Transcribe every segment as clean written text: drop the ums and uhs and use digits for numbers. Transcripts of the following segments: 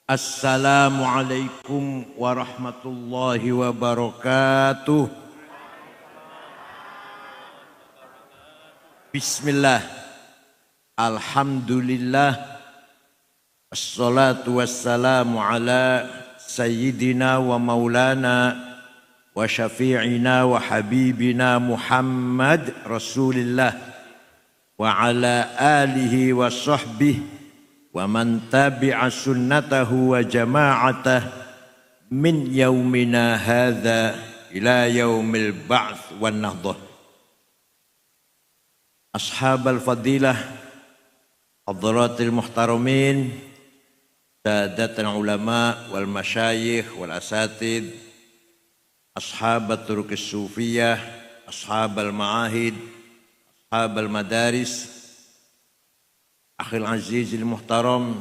Assalamualaikum warahmatullahi wabarakatuh. Bismillah. Alhamdulillah. Assalatu wassalamu ala sayyidina wa maulana wa syafi'ina wa habibina Muhammad Rasulillah wa ala alihi wa sahbihi wa man tabi'a sunnatahu wa jama'atah min yaumina hadha ila yaumil ba'ts wan nahdah. Ashabal fadilah, hadratil muhtaramin, sadatul ulama wal masyayikh wal asatid, ashabat turuqis sufiyah, ashabal ma'ahid, ashabal madaris, akhil azizil muhtaram,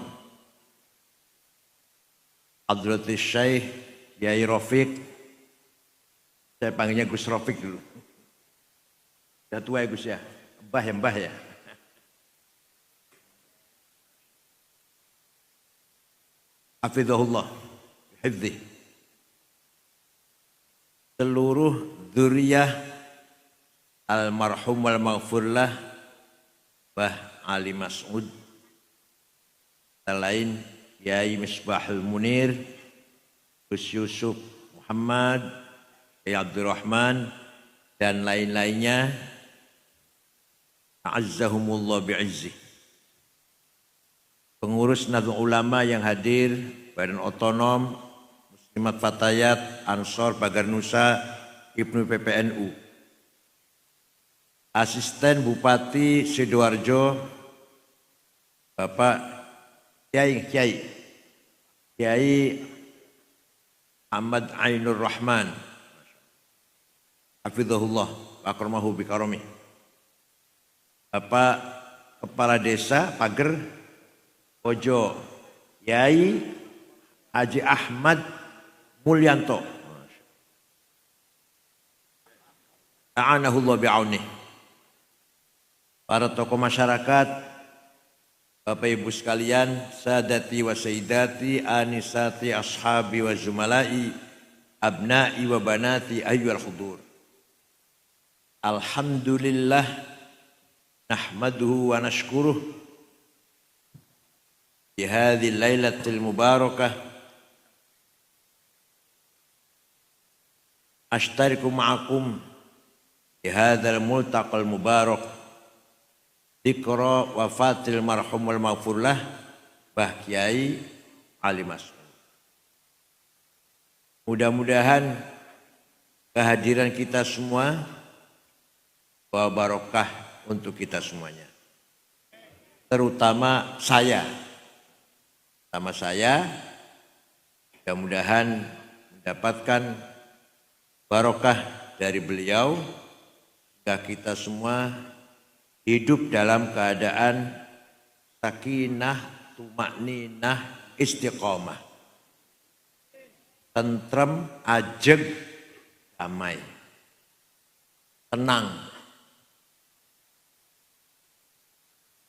hadratis syekh Yai Rafiq, saya panggilnya Gus Rafiq dulu. Sudah tua ya Gus ya, mbah ya. Hafizahullah, hifdzih. Seluruh dzurriyyah almarhum wal maghfurlah Bah Ali Mas'ud, selain Yai Misbahul Munir, Gus Yusuf Muhammad, Yai Abdurrahman, dan lain-lainnya, a'azzahumullah bi'izzih. Pengurus Nahdlatul Ulama yang hadir, Badan Otonom, Muslimat Fatayat, Ansor Pagar Nusa, Ibnu PPNU, Asisten Bupati Sidoarjo, Bapak Kiai Ahmad Ainur Rahman, hafizahullah akramahu bikaromih. Bapak Kepala Desa Pager Ojo Kiai Haji Ahmad Mulyanto, ta'anahullah bi'aunih. Para tokoh masyarakat, Bapak Ibu sekalian, sadati wa sayyidati, anisati ashabi wa zumalai, abnai wa banati ayyuhal hudur. Alhamdulillah, nahmaduhu wa nashkuruh di hadhil lailatil mubarakah. Ashtariku ma'akum di hadzal multaqal mubarak, dzikra wafatil marhum wal maghfurlah Bah Kiai Ali Mas'ud. Mudah-mudahan kehadiran kita semua bawa barokah untuk kita semuanya. Terutama saya. Mudah-mudahan mendapatkan barokah dari beliau sehingga kita semua hidup dalam keadaan sakinah, tumakninah, istiqomah, tentrem, ajeg, damai, tenang.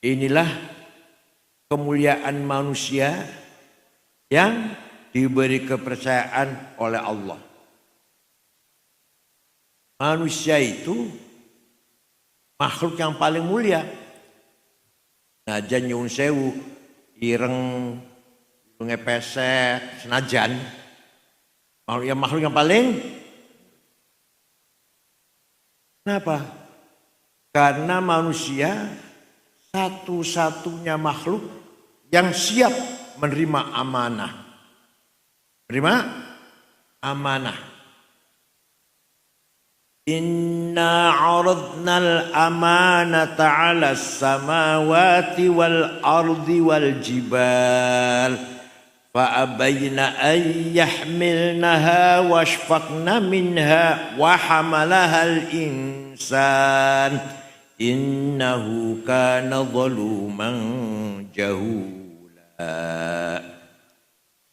Inilah kemuliaan manusia yang diberi kepercayaan oleh Allah. Manusia itu makhluk yang paling mulia. Senajan nyuwun sewu, ireng, ngepesek, senajan makhluk yang paling. Kenapa? Karena manusia satu-satunya makhluk yang siap menerima amanah. Menerima amanah. Inna 'aradnal amanata 'alas samawati wal ardi wal jibal fa abayna an yahmilnaha washfaqna minha wa hamalahal insan innahu kana zaluman jahula.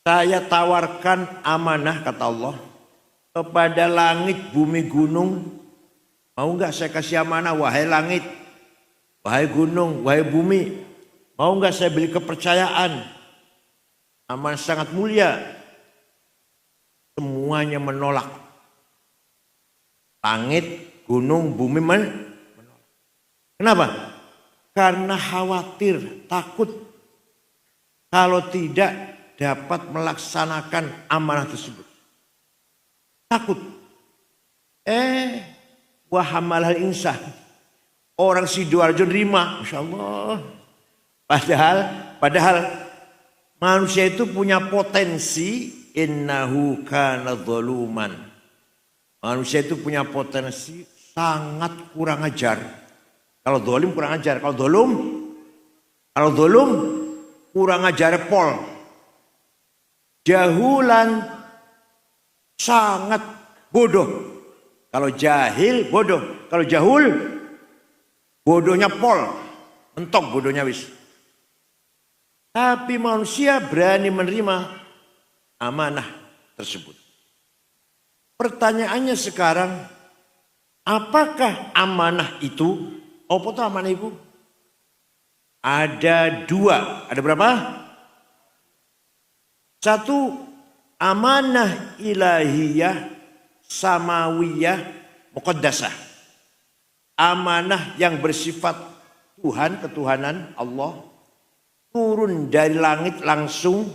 Saya tawarkan amanah, kata Allah, kepada langit, bumi, gunung. Mau enggak saya kasih amanah, wahai langit, wahai gunung, wahai bumi? Mau enggak saya beri kepercayaan amanah sangat mulia. Semuanya menolak. Langit, gunung, bumi menolak. Kenapa? Karena khawatir, takut kalau tidak dapat melaksanakan amanah tersebut. Takut. Wa hamalal insan. Orang Sidoarjo nerima, Masya Allah. Padahal manusia itu punya potensi, innahu kana zaluman. Manusia itu punya potensi sangat kurang ajar. Kalau zalim kurang ajar, kalau zalim kurang ajar pol. Jahulan sangat bodoh. Kalau jahil bodoh, kalau jahul bodohnya pol. Mentok bodohnya wis. Tapi manusia berani menerima amanah tersebut. Pertanyaannya sekarang, apakah amanah itu? Apa itu amanah itu? Ada dua. Ada berapa? Satu, amanah ilahiyah, samawiyah, muqaddasah. Amanah yang bersifat Tuhan, ketuhanan Allah. Turun dari langit langsung.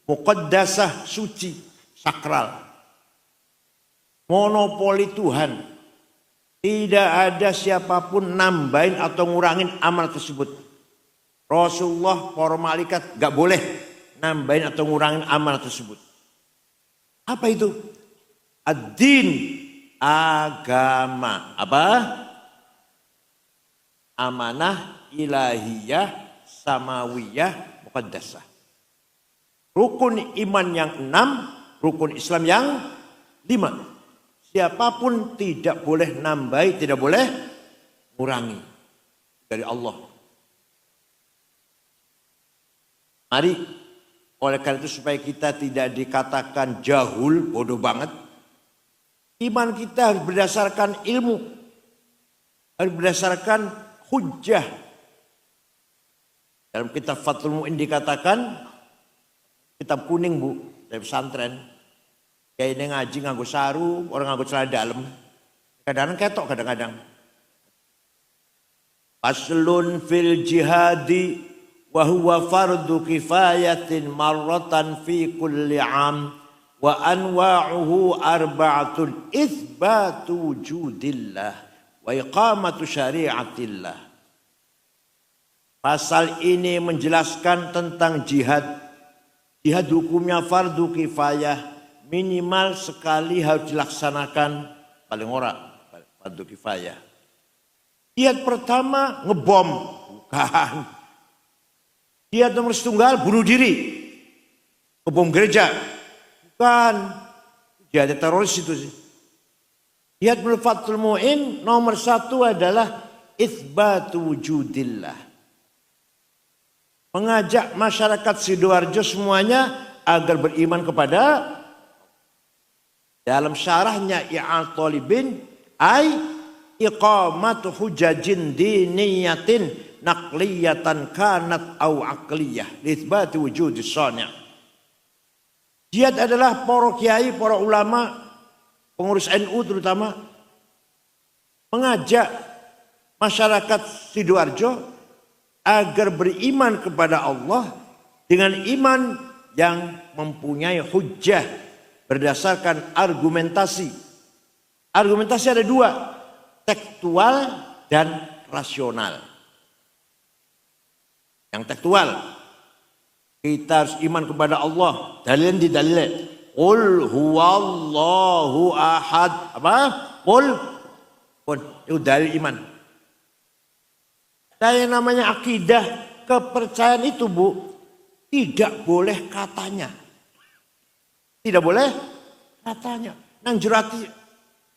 Muqaddasah, suci, sakral. Monopoli Tuhan. Tidak ada siapapun nambahin atau ngurangin amanah tersebut. Rasulullah, para malaikat gak boleh nambahin atau ngurangin amanah tersebut. Apa itu? Ad-din, agama. Apa? Amanah ilahiyah, samawiyah, muqaddasah. Rukun iman yang 6, rukun Islam yang 5. Siapapun tidak boleh nambahi, tidak boleh kurangi dari Allah. Mari, oleh karena itu supaya kita tidak dikatakan jahul, bodoh banget. Iman kita harus berdasarkan ilmu. Harus berdasarkan hujjah. Dalam kitab Fathul Mu'in dikatakan, kitab kuning bu, dari pesantren. Kayak ini ngaji nganggo sarung, orang nganggo celana dalam. Kadang-kadang ketok kadang-kadang. Faslun fil jihadi wa huwa fardu kifayatin marratan fi kulli am wa anwa'uhu arba'atun itsbatu wujudillah wa iqamatu syari'atillah. Pasal ini menjelaskan tentang jihad. Jihad hukumnya fardu kifayah. Minimal sekali harus dilaksanakan, paling ora fardu kifayah. Jihad pertama ngebom, bukan. Jihad nomor setunggal bunuh diri, ngebom gereja, bukan. Jihad teroris itu sih. Jihad menurut Fathul Mu'in nomor 1 adalah itsbatu wujudillah. Mengajak masyarakat Sidoarjo semuanya agar beriman kepada. Dalam syarahnya I'al Talibin ay iqamatu hujajin diniyatin naqliyatan kanat au aqliyah litsbati wujudi shani'. Jihad adalah para kiai, para ulama, pengurus NU terutama mengajak masyarakat Sidoarjo agar beriman kepada Allah dengan iman yang mempunyai hujjah berdasarkan argumentasi. Argumentasi ada 2, tekstual dan rasional. Yang tekstual, kita harus iman kepada Allah. Dalil di dalil. Qul huwallahu ahad. Apa? Qul. Itu dalil iman. Dan yang namanya akidah, kepercayaan itu bu, tidak boleh katanya. Tidak boleh katanya. Nang jurati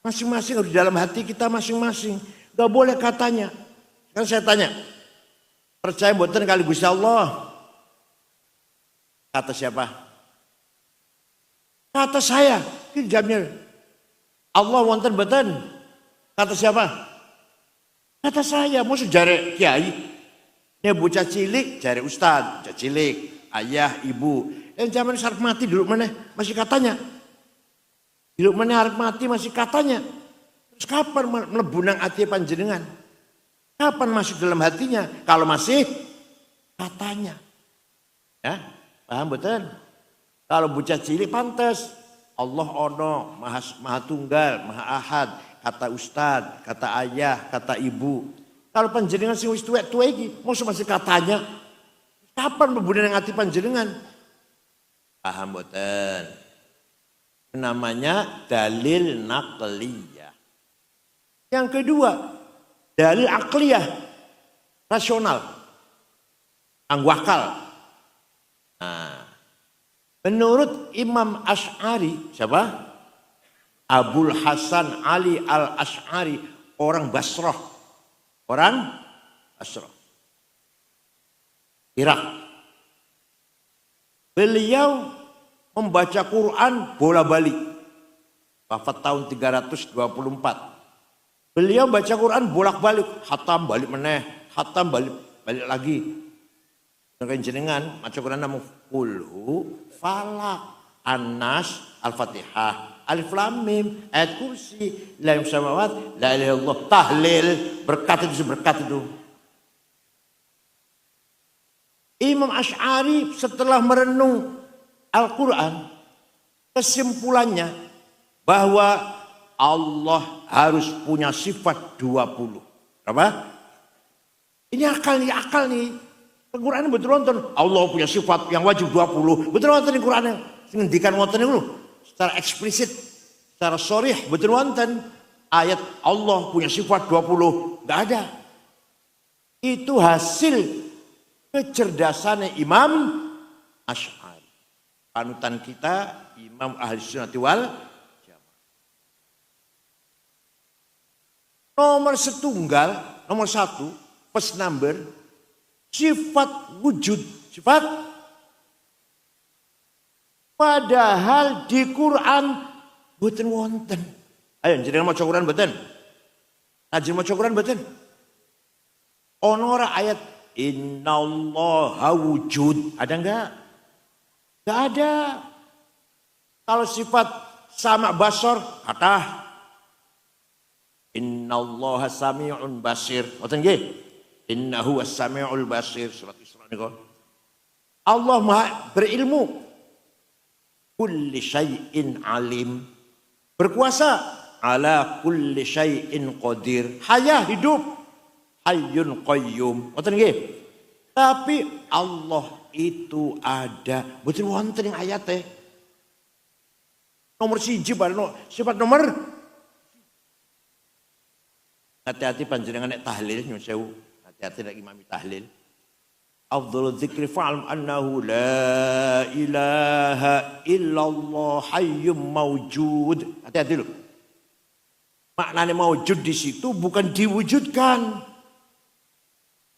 masing-masing harus di dalam hati kita masing-masing. Gak boleh katanya. Kan saya tanya, percaya mboten kali Gusti Allah? Kata siapa? Kata saya. Jamil. Allah wonten mboten? Kata siapa? Kata saya. Mau jare kiai. Ini bocah cilik jare ustad, bocah cilik, ayah, ibu. Yang zaman harap mati dulu mana masih katanya. Dulu mana harap mati masih katanya. Terus kapan mlebu nang ati panjenengan? Kapan masuk dalam hatinya? Kalau masih katanya. Ya, paham betul? Kalau bocah cilik pantas. Allah ono, maha tunggal, maha ahad. Kata ustad, kata ayah, kata ibu. Kalau panjenengan sing wis tuwek-tuwek iki, mosok masih katanya. Kapan mlebu nang ati panjenengan? Paham boten? Namanya dalil naqliyah. Yang kedua, dalil akliyah, rasional, anggwakal. Nah, menurut Imam Asy'ari, siapa? Abul Hasan Ali al-Asy'ari, orang Basrah. Orang Basrah. Irak. Beliau membaca Quran bola-balik. Wafat tahun 324. Beliau baca Quran bolak-balik, khatam balik meneh, khatam balik lagi. Dengan jenengan maca Quran namu kulhu, falak, An-Nas, Al-Fatihah, Alif Lam Mim, ayat kursi, la samawat, la ilaha illallah, tahlil, berkat itu. Imam Asy'ari setelah merenung Al-Quran, kesimpulannya bahwa Allah harus punya sifat 20. Apa? Ini akal nih. Al-Quran betul nonton. Allah punya sifat yang wajib 20. Betul nonton di Quran. Ngendikan wonten niku secara eksplisit, secara sharih betul wonten ayat Allah punya sifat 20. Enggak ada. Itu hasil kecerdasan Imam Asy'ari. Panutan kita Imam Ahli Sunnah wal Jamaah. Nomor satu, first number, sifat wujud. Sifat. Padahal di Quran boten wonten. Ayo jenengan maca Quran boten? Ajeng maca Quran boten? Ono ora ayat innallaha wujud, ada enggak? Enggak ada. Kalau sifat sama basor, kata innallaha sami'un basir. Ngoten nggih? Innahu was-sami'ul basir, surat Isra niku. Allah Maha berilmu. Kulli syai'in alim. Berkuasa ala kulli syai'in qadir. Hayah hidup. Hayyun qayyum. Ngoten nggih? Tapi Allah itu ada. Betul wonten ing ayate. Nomor 1 sifat nomor. Hati-hati panjenengan nek tahlil nyuwun sewu. Hati-hati nek imami tahlil. Afdhalul dzikri fa'lam annahu la ilaha illallah hayyum mawjud. Hati-hati lho. Maknanya mawjud di situ bukan diwujudkan.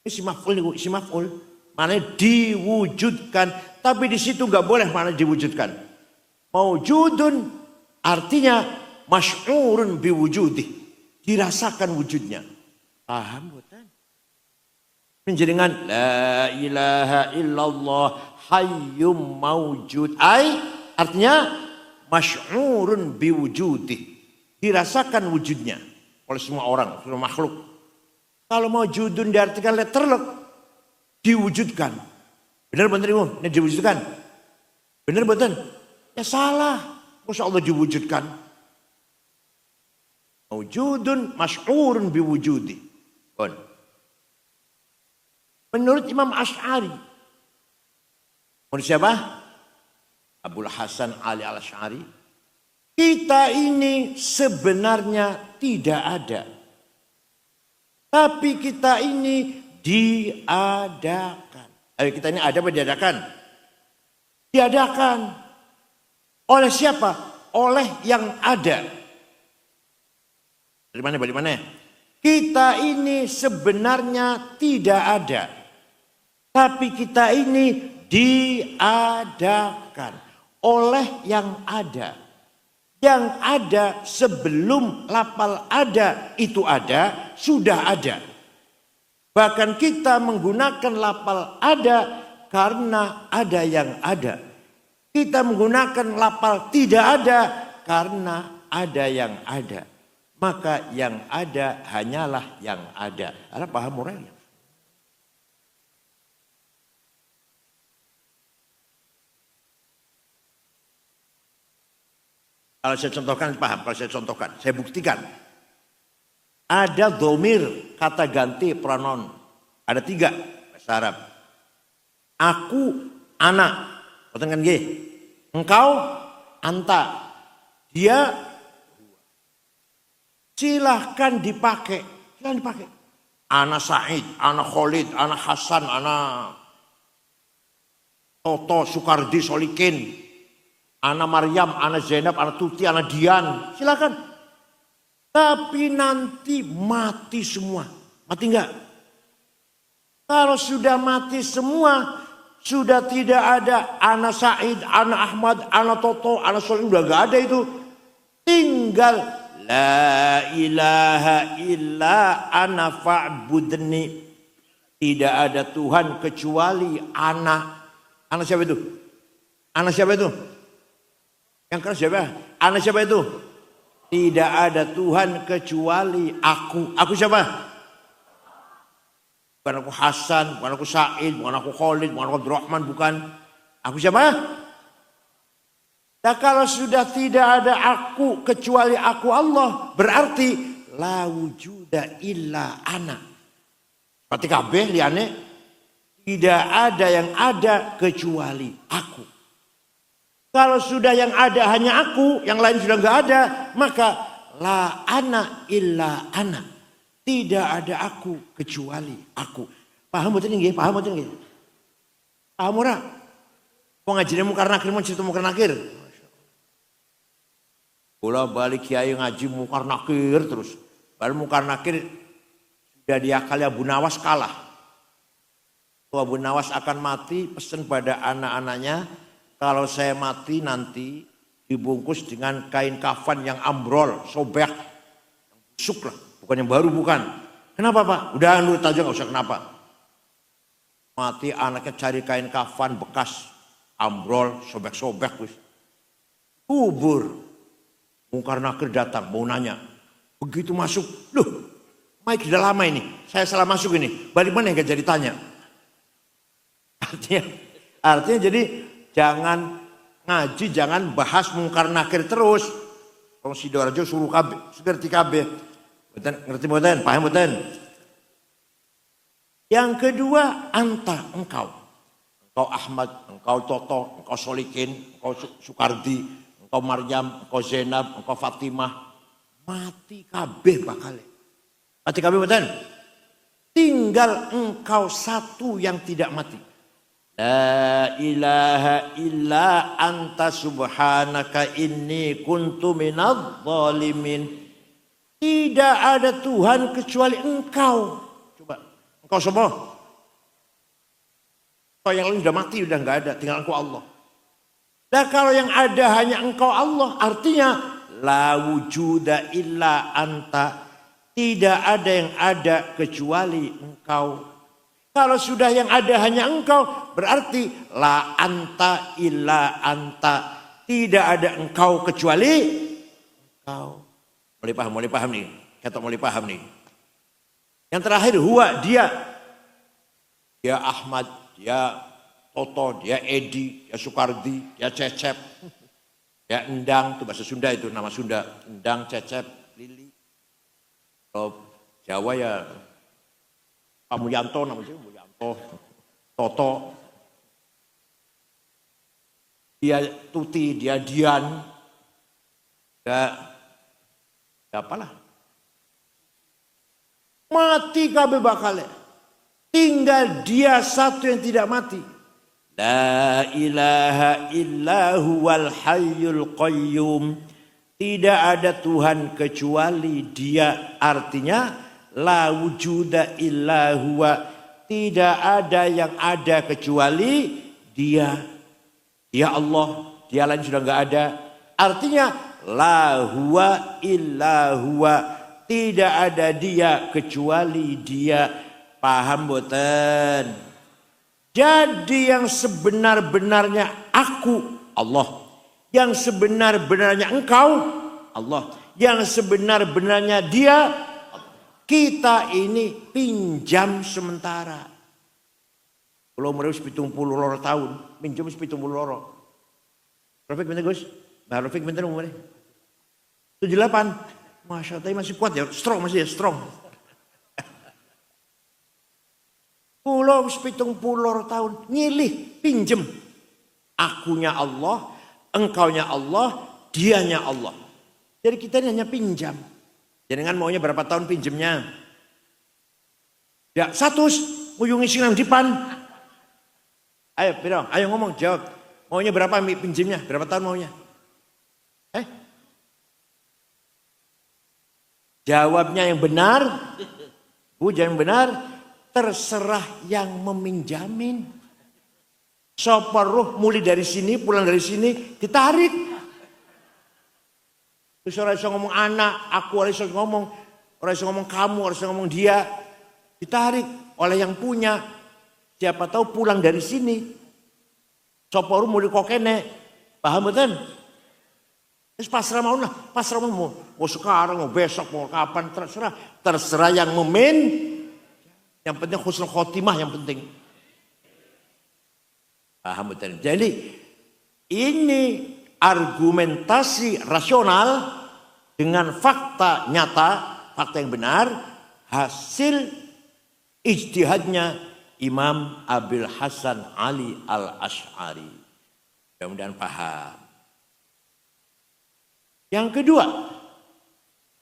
Isi maf'ul. Maknanya diwujudkan. Tapi di situ enggak boleh makna diwujudkan. Mawjudun artinya masy'urun biwujudih. Dirasakan wujudnya. Paham bukan? Penjaringan la ilaha illallah hayyum mawjud. Artinya masy'urun biwujudih. Dirasakan wujudnya oleh semua orang, semua makhluk. Kalau mawjudun diartikan letterlek, diwujudkan. Benar ibu? Ini diwujudkan. Benar betul? Ya salah. Masya Allah diwujudkan. Mawjudun masy'urun biwujudih. Menurut Imam Asy'ari. Menurut siapa? Abul Hasan Ali al-Asy'ari. Kita ini sebenarnya tidak ada. Tapi kita ini diadakan. Ayo kita ini ada apa diadakan? Diadakan. Oleh siapa? Oleh yang ada. Dari mana? Balik mana? Kita ini sebenarnya tidak ada. Tapi kita ini diadakan oleh yang ada. Yang ada sebelum lafal ada itu ada, sudah ada. Bahkan kita menggunakan lafal ada karena ada yang ada. Kita menggunakan lafal tidak ada karena ada yang ada. Maka yang ada hanyalah yang ada. Anda paham moralnya? Kalau saya contohkan paham, kalau saya contohkan, saya buktikan. Ada dhamir kata ganti pronoun. Ada 3 bahasa Arab. Aku, anak. Kan G. Engkau, anta. Dia, silahkan dipakai. Silahkan dipakai. Ana Said, ana Khalid, ana Hasan, ana Toto, Sukardi, Solikin. Ana Maryam, ana Zainab, ana Tuti, ana Dian. Silakan. Tapi nanti mati semua. Mati enggak? Kalau sudah mati semua, sudah tidak ada ana Said, ana Ahmad, ana Toto, ana Solikin. Udah enggak ada itu. Tinggal la ilaha illa ana fa'budni. Tidak ada Tuhan kecuali ana. Ana siapa itu? Ana siapa itu? Yang keras siapa? Ana siapa itu? Tidak ada Tuhan kecuali aku. Aku siapa? Bukan aku Hasan, bukan aku Said, bukan aku Khalid, bukan aku Abdurrahman, bukan. Aku siapa? Nah kalau sudah tidak ada aku kecuali aku Allah, berarti la wujuda illa ana. Seperti kabeh liane, tidak ada yang ada kecuali aku. Kalau sudah yang ada hanya aku, yang lain sudah enggak ada, maka la ana illa ana. Tidak ada aku kecuali aku. Paham betul nggih? Paham betul nggih? Paham ora? Wong ngajine mungkar nakir, mun cerita mungkar nakir. Bola balik kiai ngaji mungkar nakir terus. Baru mungkar nakir sudah diakali Abu Nawas kalah. Abu Nawas akan mati, pesan pada anak-anaknya, kalau saya mati nanti dibungkus dengan kain kafan yang ambrol, sobek, yang busuk lah, bukan yang baru bukan. Kenapa Pak? Udah nurut aja nggak usah kenapa. Mati anaknya cari kain kafan bekas, ambrol, sobek-sobek wis. Kubur. Mungkar nakir datang mau nanya. Begitu masuk, loh, Mike sudah lama ini, saya salah masuk ini. Balik mana yang jadi tanya? Artinya jadi jangan ngaji, jangan bahas mungkar nakir terus. Kalau Sidoarjo suruh kabeh, ngerti kabeh. Ngerti mboten? Paham mboten? Yang kedua, anta, engkau. Engkau Ahmad, engkau Toto, engkau Solikin, engkau Sukardi, engkau Maryam, engkau Zainab, engkau Fatimah. Mati kabeh bakal. Mati kabeh mboten? Tinggal engkau satu yang tidak mati. La ilaha illa anta subhanaka inni kuntu minadh dhalimin. Tidak ada Tuhan kecuali engkau. Coba, engkau semua. Kalau yang lain sudah mati, sudah enggak ada, tinggal engkau Allah. Nah kalau yang ada hanya engkau Allah, artinya la wujuda illa anta. Tidak ada yang ada kecuali engkau. Kalau sudah yang ada hanya engkau, berarti la anta illa anta. Tidak ada engkau kecuali engkau. Mulai paham nih. Kata mulai paham nih. Yang terakhir huwa, dia. Dia Ahmad, dia Toto, dia Edi, dia Sukardi, dia Cecep. Dia Endang, itu bahasa Sunda itu, nama Sunda. Endang, Cecep, Lili. Kalau Jawa ya Pak Mulyanto namanya, Mulyanto, Toto, dia Tuti, dia Dian, dia apalah. Mati kabeh bakal. Tinggal dia satu yang tidak mati. La ilaha illa huwal hayyul qayyum. Tidak ada Tuhan kecuali dia, artinya la wujuda illa huwa. Tidak ada yang ada kecuali dia. Dia Allah, dia lain sudah enggak ada. Artinya la huwa illa huwa. Tidak ada dia kecuali dia. Paham boten? Jadi yang sebenar-benarnya aku Allah. Yang sebenar-benarnya engkau, Allah. Yang sebenar-benarnya dia, kita ini pinjam sementara. Kalau mereka 70 tahun, pinjam 70 loro. Rafiq bentar Gus, Mbak Rafiq bentar umurnya. 78, Masya Allah masih kuat ya, strong masih ya, strong. Pulau 70 tahun, nyilih, pinjem. Akunya Allah, engkaunya Allah, dianya Allah. Jadi kita ini hanya pinjam. Jangan maunya berapa tahun pinjemnya. Ya, 100, nguyungi sinang dipan. Ayo, Pirong, ayo ngomong, jawab. Maunya berapa pinjemnya? Berapa tahun maunya? Jawabnya yang benar. Bu, jangan benar. Terserah yang meminjamin. Soparuh mulai dari sini, pulang dari sini, ditarik. Terus orang bisa ngomong anak, aku orang bisa ngomong. Orang bisa ngomong kamu, orang bisa ngomong dia. Ditarik oleh yang punya. Siapa tahu pulang dari sini. Soparuh mulai kokene. Paham betul? Terus pasrah mau lah. Pasrah mau sekarang, mau besok, mau kapan. Terserah. Terserah yang yang penting husnul khotimah yang penting. Paham betul? Jadi ini argumentasi rasional dengan fakta nyata, fakta yang benar, hasil ijtihadnya Imam Abil Hasan Ali Al-Asy'ari. Mudah-mudahan paham. Yang kedua,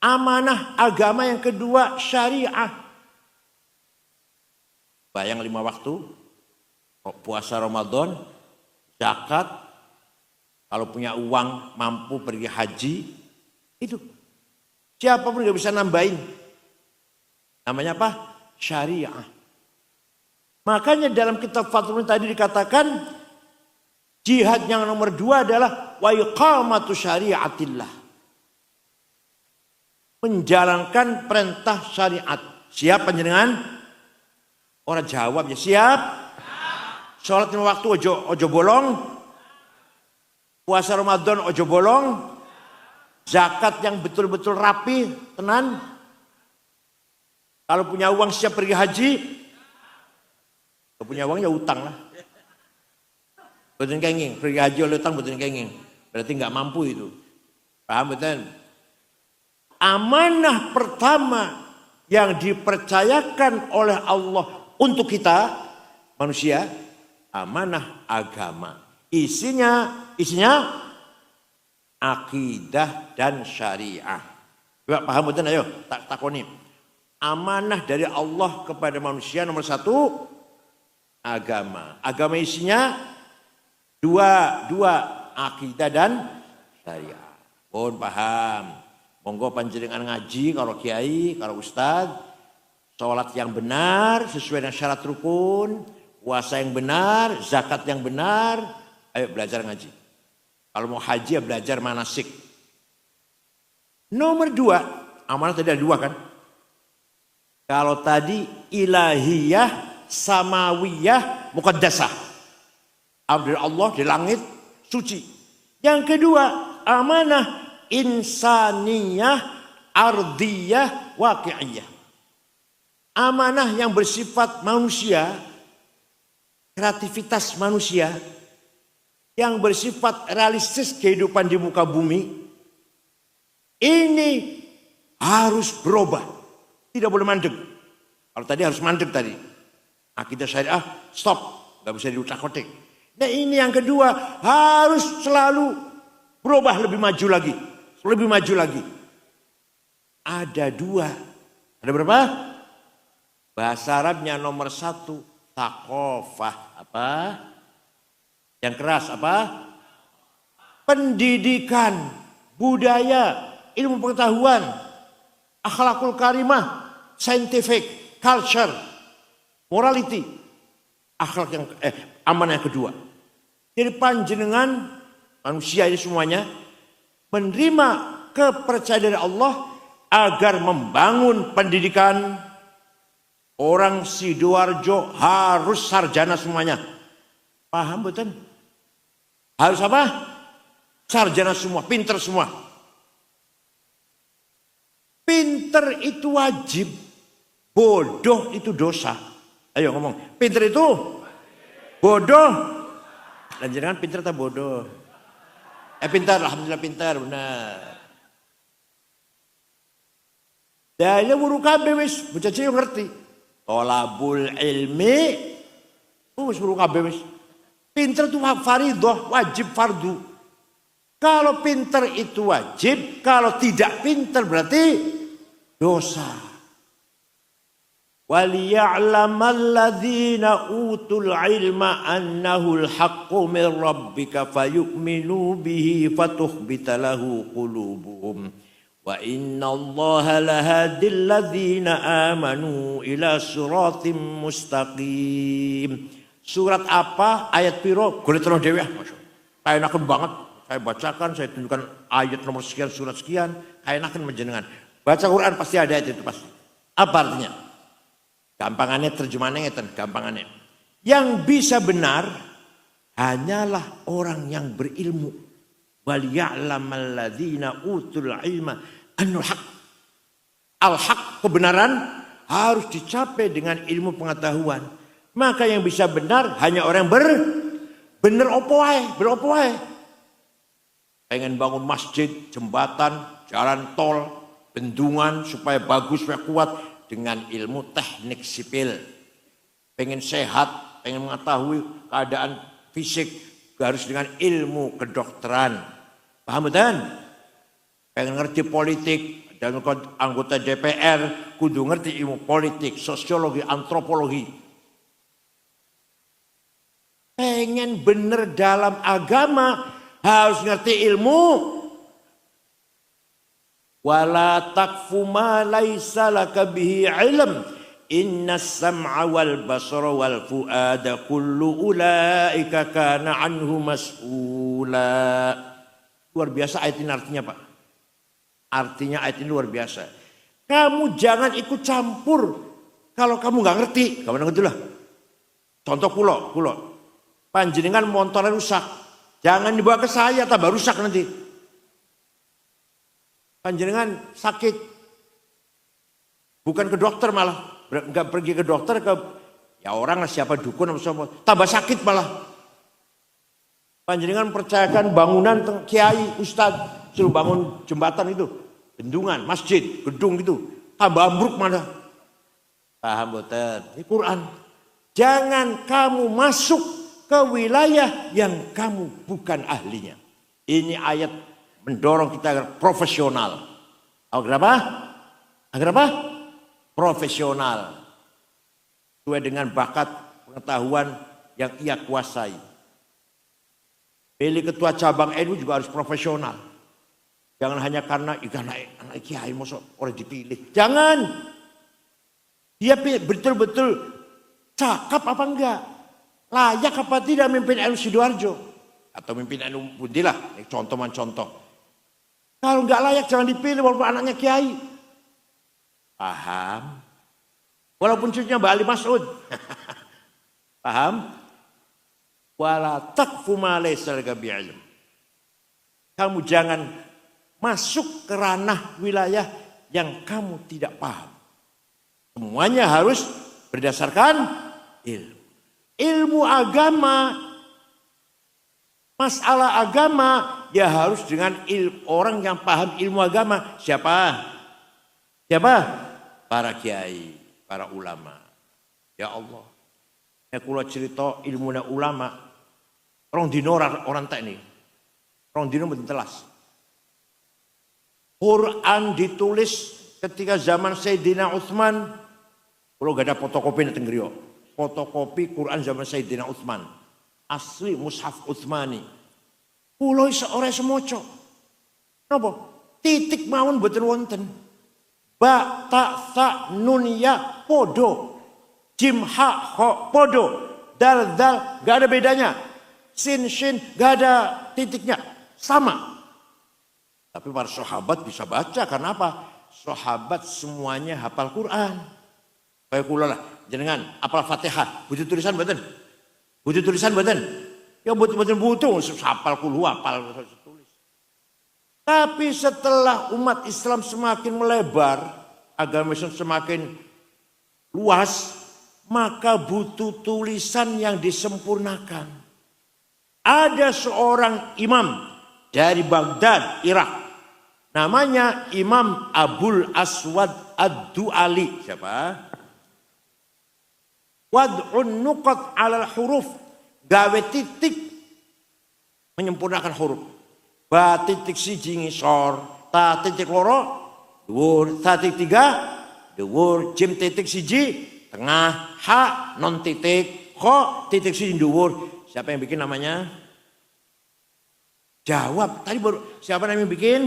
amanah agama yang kedua syariah. Bayang 5 waktu, puasa Ramadan, zakat, kalau punya uang mampu pergi haji, itu. Siapapun gak bisa nambahin. Namanya apa? Syariah. Makanya dalam kitab Fathul tadi dikatakan, jihad yang nomor 2 adalah wa iqamatu syariatillah. Menjalankan perintah syariat. Siap panjenengan? Orang jawab ya siap. Sholat 5 waktu ojo bolong. Puasa Ramadan ojo bolong. Zakat yang betul-betul rapi, tenan. Kalau punya uang siap pergi haji. Kalau punya uang ya utang lah. Betul kenging, pergi haji oleh utang betul kenging. Berarti nggak mampu itu. Paham betul? Amanah pertama yang dipercayakan oleh Allah untuk kita manusia, amanah agama. Isinya akidah dan syariah. Coba paham betul ayo tak takoni. Amanah dari Allah kepada manusia nomor 1 agama. Agama isinya dua akidah dan syariah. Pun paham. Monggo panjenengan ngaji kalau kiai, kalau ustad. Sholat yang benar sesuai dengan syarat rukun, puasa yang benar, zakat yang benar, ayo belajar ngaji. Kalau mau haji ya belajar manasik. Nomor 2, amanah tadi ada 2 kan? Kalau tadi ilahiyah, samawiyah, muqaddasah. Amri Allah di langit suci. Yang kedua, amanah insaniyah, ardiyah, waqi'iyah. Amanah yang bersifat manusia, kreativitas manusia, yang bersifat realistis kehidupan di muka bumi, ini harus berubah. Tidak boleh mandek. Kalau tadi harus mandek tadi. Akidah syariah, stop. Gak bisa diutak-utik. Nah ini yang kedua, harus selalu berubah lebih maju lagi. Lebih maju lagi. Ada 2. Ada berapa? Bahasa Arabnya nomor 1, thaqafah. Apa? Yang keras apa? Pendidikan, budaya, ilmu pengetahuan, akhlakul karimah, scientific, culture, morality. Akhlak yang amanah yang kedua. Jadi panjenengan manusia ini semuanya menerima kepercayaan dari Allah agar membangun pendidikan. Orang Sidoarjo harus sarjana semuanya. Paham betul? Harus apa? Sarjana semua, pinter semua. Pinter itu wajib, bodoh itu dosa. Ayo ngomong, pinter itu bodoh. Dan jangan pinter atau bodoh. Pintar, alhamdulillah pintar, benar. Dan wuru kabeh wis, bocah cilik ngerti. Thalabul ilmi, wis wuru kabeh wis. Pinter itu fardhu, wajib fardu. Kalau pinter itu wajib, kalau tidak pinter berarti dosa. وَلِيَعْلَمَ الَّذِينَ أُوتُوا الْعِلْمَ أَنَّهُ الْحَقُّ مِنْ رَبِّكَ فَيُؤْمِنُوا بِهِ فَتُخْبِتَ لَهُ قُلُوبُهُمْ وَإِنَّ اللَّهَ لَهَادِ الَّذِينَ آمَنُوا إِلَى صِرَاطٍ مُسْتَقِيمٍ. Surat apa? Ayat piro? Golek terus dhewe. Kaenaken banget. Saya bacakan, saya tunjukkan ayat nomor sekian, surat sekian. Kaenaken menjenengan. Baca Quran pasti ada ayat itu pasti. Apa artinya? Gampangannya terjemahannya ngeten, gampangannya. Yang bisa benar hanyalah orang yang berilmu. Wal ya'lamal ladzina utul ilma annal haq. Al-haq, kebenaran harus dicapai dengan ilmu pengetahuan. Maka yang bisa benar hanya orang bener opo wae. Pengen bangun masjid, jembatan, jalan tol, bendungan supaya bagus, supaya kuat. Dengan ilmu teknik sipil. Pengen sehat, pengen mengetahui keadaan fisik, harus dengan ilmu kedokteran. Paham betul? Pengen ngerti politik, dan anggota DPR, kudu ngerti ilmu politik, sosiologi, antropologi. Pengen bener dalam agama, harus ngerti ilmu. Wala taqfu ma laisa laka bihi ilm innas sam'a wal basara wal fuada kullu ulaika kana anhu mas'ula. Luar biasa ayat ini artinya Pak. Artinya ayat ini luar biasa. Kamu jangan ikut campur kalau kamu nggak ngerti. Kamu ngerti lah. Contoh kulo. Panjenengan motornya rusak. Jangan dibawa ke saya tambah rusak nanti. Panjenengan sakit, bukan ke dokter malah, nggak pergi ke dokter ke ya orang lah siapa dukun atau siapa, tambah sakit malah. Panjenengan percayakan bangunan kiai, ustadz, suruh bangun jembatan itu, bendungan, masjid, gedung itu, tambah ambruk malah. Paham betul? Ini Quran. Jangan kamu masuk ke wilayah yang kamu bukan ahlinya. Ini ayat mendorong kita agar profesional. Agar apa? Profesional. Sesuai dengan bakat pengetahuan yang ia kuasai. Pilih ketua cabang NU juga harus profesional. Jangan hanya karena anak kiai mosok orang dipilih. Jangan. Dia betul-betul cakap apa enggak? Layak apa tidak memimpin NU Sidoarjo? Atau memimpin NU Bundilah, contoh. Kalau nggak layak jangan dipilih walaupun anaknya kiai. Paham? Walaupun cucunya Mbak Ali Mas'ud. Paham? Wala taqfu ma laysa laka bi'ilm. Kamu jangan masuk ke ranah wilayah yang kamu tidak paham. Semuanya harus berdasarkan ilmu. Ilmu agama, masalah agama, ya harus dengan orang yang paham ilmu agama. Siapa? Para kiai, para ulama. Ya Allah. Ya kula cerita ilmu ulama. Rong dino orang tak ini. Rong dino mboten telas. Quran ditulis ketika zaman Sayyidina Utsman. Kula gak ada fotokopi teng griya. Fotokopi Quran zaman Sayyidina Utsman. Asli mushaf Utsmani. Kula iso ora semoco. Napa? Titik mawon mboten wonten. Ba, ta, sa, nun, ya, podo. Jim, ha, ho, podo. Dal, dal, gak ada bedanya. Sin, shin, gak ada titiknya. Sama. Tapi para sahabat bisa baca. Karena apa? Sahabat semuanya hafal Quran. Kayak kula lah. Jenengan, hafal Fatihah. Butuh tulisan mboten? Butuh tulisan mboten? Ya betul-betul butuh, hafal kulu, hafal tulis. Tapi setelah umat Islam semakin melebar, agama Islam semakin luas, maka butuh tulisan yang disempurnakan. Ada seorang imam dari Baghdad, Irak. Namanya Imam Abul Aswad Ad-Du'ali. Siapa? Wad'un nuqat alal huruf. Gawe titik menyempurnakan huruf. Ba titik siji ngisor, ta titik loro dhuwur, ta titik tiga dhuwur, jim titik siji tengah, ha non titik, kho titik siji dhuwur. Siapa yang bikin namanya? Jawab. Tadi baru siapa namanya yang bikin?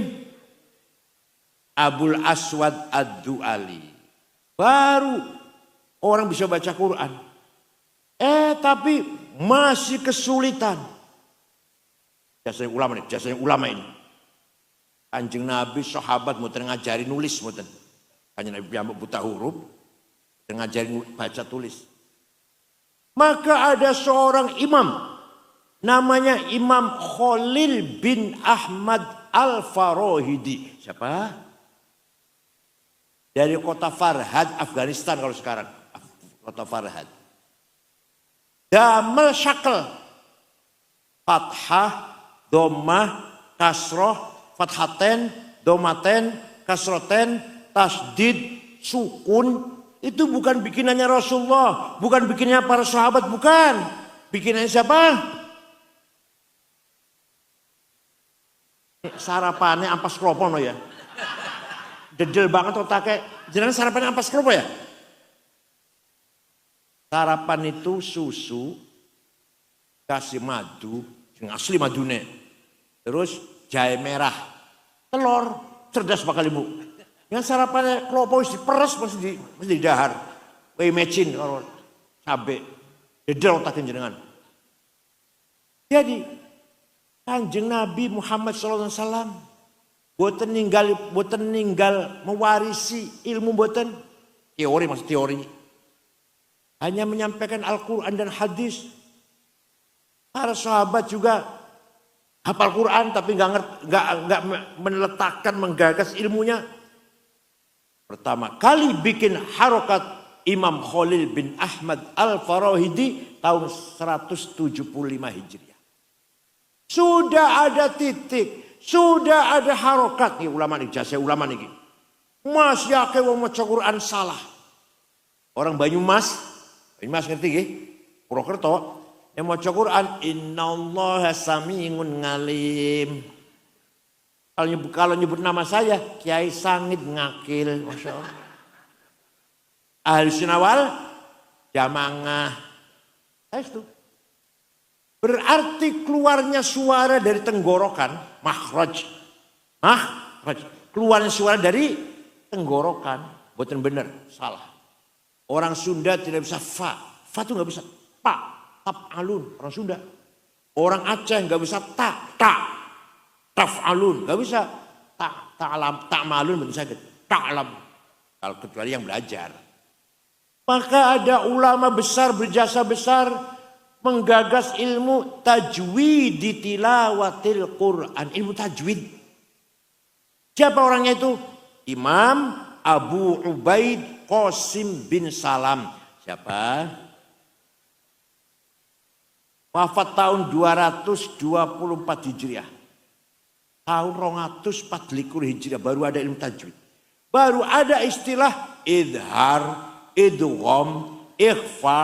Abul Aswad Ad-Du'ali. Baru orang bisa baca Quran. Tapi masih kesulitan. Jasanya ulama ini. Kanjeng Nabi sahabat mau ngajari nulis mboten. Kanjeng Nabi yang buta huruf, ngajari baca tulis. Maka ada seorang imam namanya Imam Khalil bin Ahmad Al-Farahidi. Siapa? Dari kota Farhad, Afghanistan kalau sekarang. Kota Farhad. Damel syakel. Fathah, domah, kasroh, fathaten, domaten, kasroten, tasdid, sukun. Itu bukan bikinannya Rasulullah. Bukan bikinannya para sahabat, bukan. Bikinannya siapa? Sarapannya ampas kropono ya. Dedel banget otaknya. Jangan sarapannya ampas kropo ya. Sarapan itu susu, kasih madu, yang asli madune. Terus jahe merah, telur, cerdas bakal ibu. Yang sarapannya klopo isi peres mesti di dahar. Kayak mecin kalau cabe. Dedel otaknya jenengan. Jadi Kanjeng Nabi Muhammad SAW boten ninggal mewarisi ilmu boten. Teori maksud teori. Hanya menyampaikan Al-Quran dan hadis. Para sahabat juga hafal Quran tapi nggak meletakkan menggagas ilmunya. Pertama kali bikin harokat Imam Khalil bin Ahmad Al-Farahidi tahun 175 Hijriah. Sudah ada titik, sudah ada harokat nih ulama nih, jasa ulama nih. Mas yake wong maca Quran salah. Orang Banyumas ngerti nggih? Purwokerto yang maca Quran innallaha samiun ngalim. Kalau nyebut nama saya Kiai Sangit Ngakil, Masya Allah. Ahli Sunawal Jamangah. Itu berarti keluarnya suara dari tenggorokan, makhraj. Keluarnya suara dari tenggorokan, bukan benar, salah. Orang Sunda tidak bisa fa itu nggak bisa, pa, tap alun, orang Sunda. Orang Aceh nggak bisa taf alun, nggak bisa, tak malun betul sakit, alam. Kalau kecuali yang belajar. Maka ada ulama besar berjasa besar menggagas ilmu tajwid di tilawatil Quran, ilmu tajwid. Siapa orangnya itu? Imam Abu Ubaid Qasim bin Salam. Siapa? Wafat tahun 224 Hijriah. Tahun 224 Hijriah baru ada ilmu tajwid. Baru ada istilah idhar, idgham, ikhfa,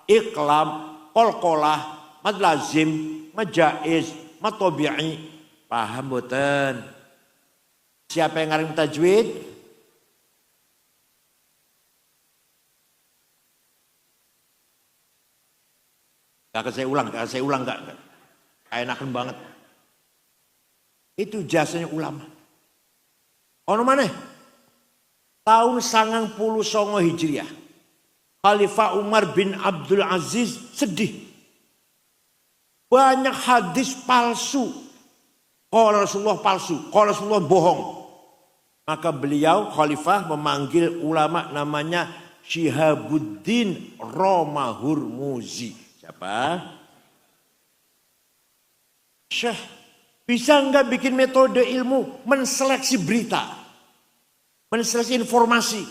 iqlam, qalqalah, mad lazim, majaiz, mad tabi'i. Paham mboten? Siapa yang ngarang tajwid? Gak saya ulang gak. Enakan banget. Itu jasanya ulama. Ono mana? Tahun 99 Hijriah. Khalifah Umar bin Abdul Aziz sedih. Banyak hadis palsu. Qala Rasulullah palsu. Qala Rasulullah bohong. Maka beliau khalifah memanggil ulama namanya Syihabuddin Romahurmuzi. Siapa? Syekh, bisa nggak bikin metode ilmu menseleksi berita, menseleksi informasi,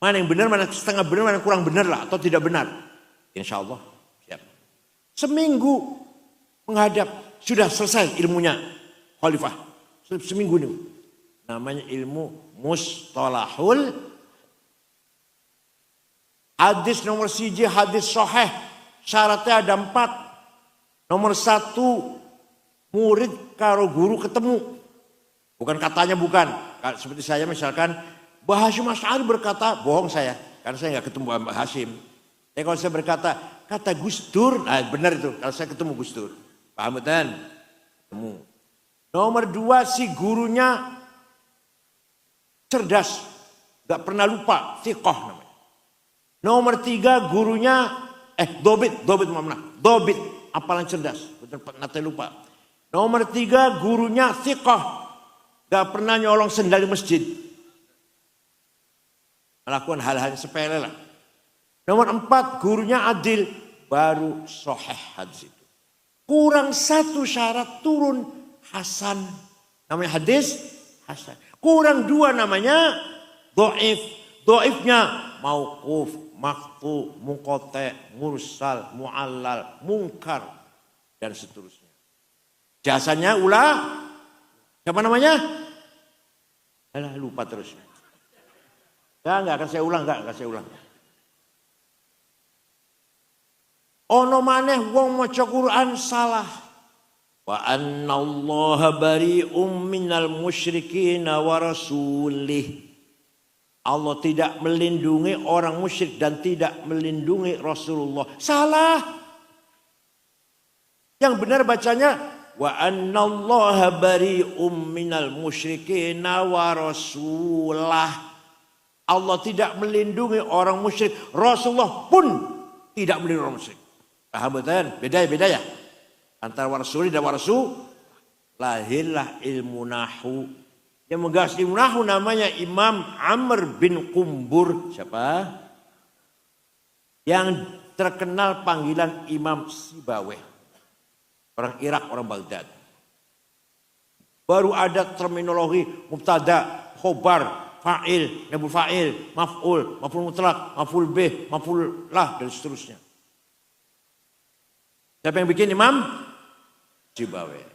mana yang benar, mana setengah benar, mana yang kurang benar lah atau tidak benar. Insya Allah siap. Seminggu menghadap sudah selesai ilmunya khalifah. Seminggu ini namanya ilmu mustalahul hadis. Nomor 1 hadis sahih, syaratnya ada 4. Nomor 1, murid karo guru ketemu. Bukan katanya, bukan. Seperti saya misalkan, Mbah Hasyim Asy'ari berkata, bohong saya. Karena saya nggak ketemu Mbah Hasyim. Tapi kalau saya berkata, kata Gus Dur, nah benar itu. Kalau saya ketemu Gus Dur. Paham betul? Ketemu. Nomor 2, si gurunya cerdas. Gak pernah lupa, thiqah namanya. Nomor 3, gurunya, dobit, apalan cerdas. Nanti lupa. Nomor 3, gurunya thiqah. Gak pernah nyolong sendal di masjid. Melakukan hal-hal sepele lah. Nomor 4, gurunya adil. Baru sahih hadis itu. Kurang 1 syarat, turun hasan. Namanya hadis hasan. Kurang 2 namanya dhaif. Dhaifnya mauquf, maqtu, munqati, mursal, muallal, munkar dan seterusnya. Jasanya siapa namanya? Alah, lupa terus. Enggak akan saya ulang, enggak saya ulang. Ono maneh wong maca Quran salah. Wa annallaha bari'um minal musyrikin wa rasulih. Allah tidak melindungi orang musyrik dan tidak melindungi Rasulullah. Salah. Yang benar bacanya wa annallaha bari'um minal musyrikin wa rasulah. Allah tidak melindungi orang musyrik. Rasulullah pun tidak melindungi orang musyrik. Paham betul? Beda ya? Antara warasuli dan warasul. Lahirlah ilmu nahu. Yang menggagas ilmu nahu namanya Imam Amr bin Qumbur. Siapa? Yang terkenal panggilan Imam Sibaweh. Orang Irak, orang Baghdad. Baru ada terminologi mubtada, khobar, fa'il, naibul fa'il, maf'ul, maf'ul mutlak, maf'ul bih, maf'ul lah dan seterusnya. Siapa yang bikin? Imam Sibaweh.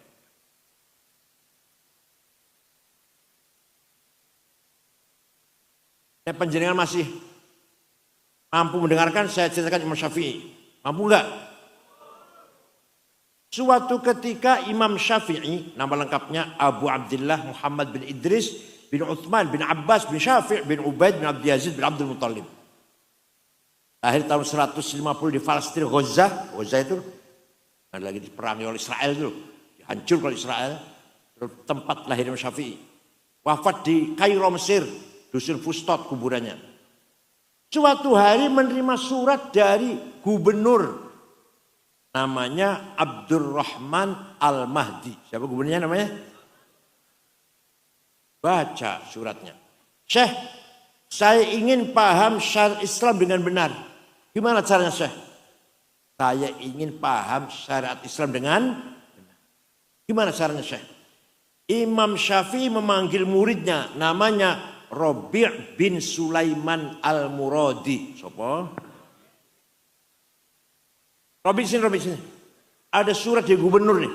Saya panjenengan masih mampu mendengarkan saya ceritakan Imam Syafi'i. Mampu enggak? Suatu ketika Imam Syafi'i, nama lengkapnya Abu Abdullah Muhammad bin Idris bin Uthman bin Abbas bin Syafi' bin Ubaid bin Abdul Yazid bin Abdul Muttalib. Lahir tahun 150 di Palestina, Gaza. Gaza itu ada lagi diperangi oleh Israel dulu. Hancur oleh Israel. Tempat lahir Imam Syafi'i. Wafat di Kairo, Mesir. Dusun Fustot kuburannya. Suatu hari menerima surat dari gubernur. Namanya Abdurrahman Al-Mahdi. Siapa gubernurnya namanya? Baca suratnya. Syekh, saya ingin paham syariat Islam dengan benar. Gimana caranya, Syekh? Saya ingin paham syariat Islam dengan benar. Gimana caranya, Syekh? Imam Syafi'i memanggil muridnya, namanya Rabi' bin Sulaiman Al-Muradi. Sopo? Rabi' sini. Ada surat dari gubernur nih.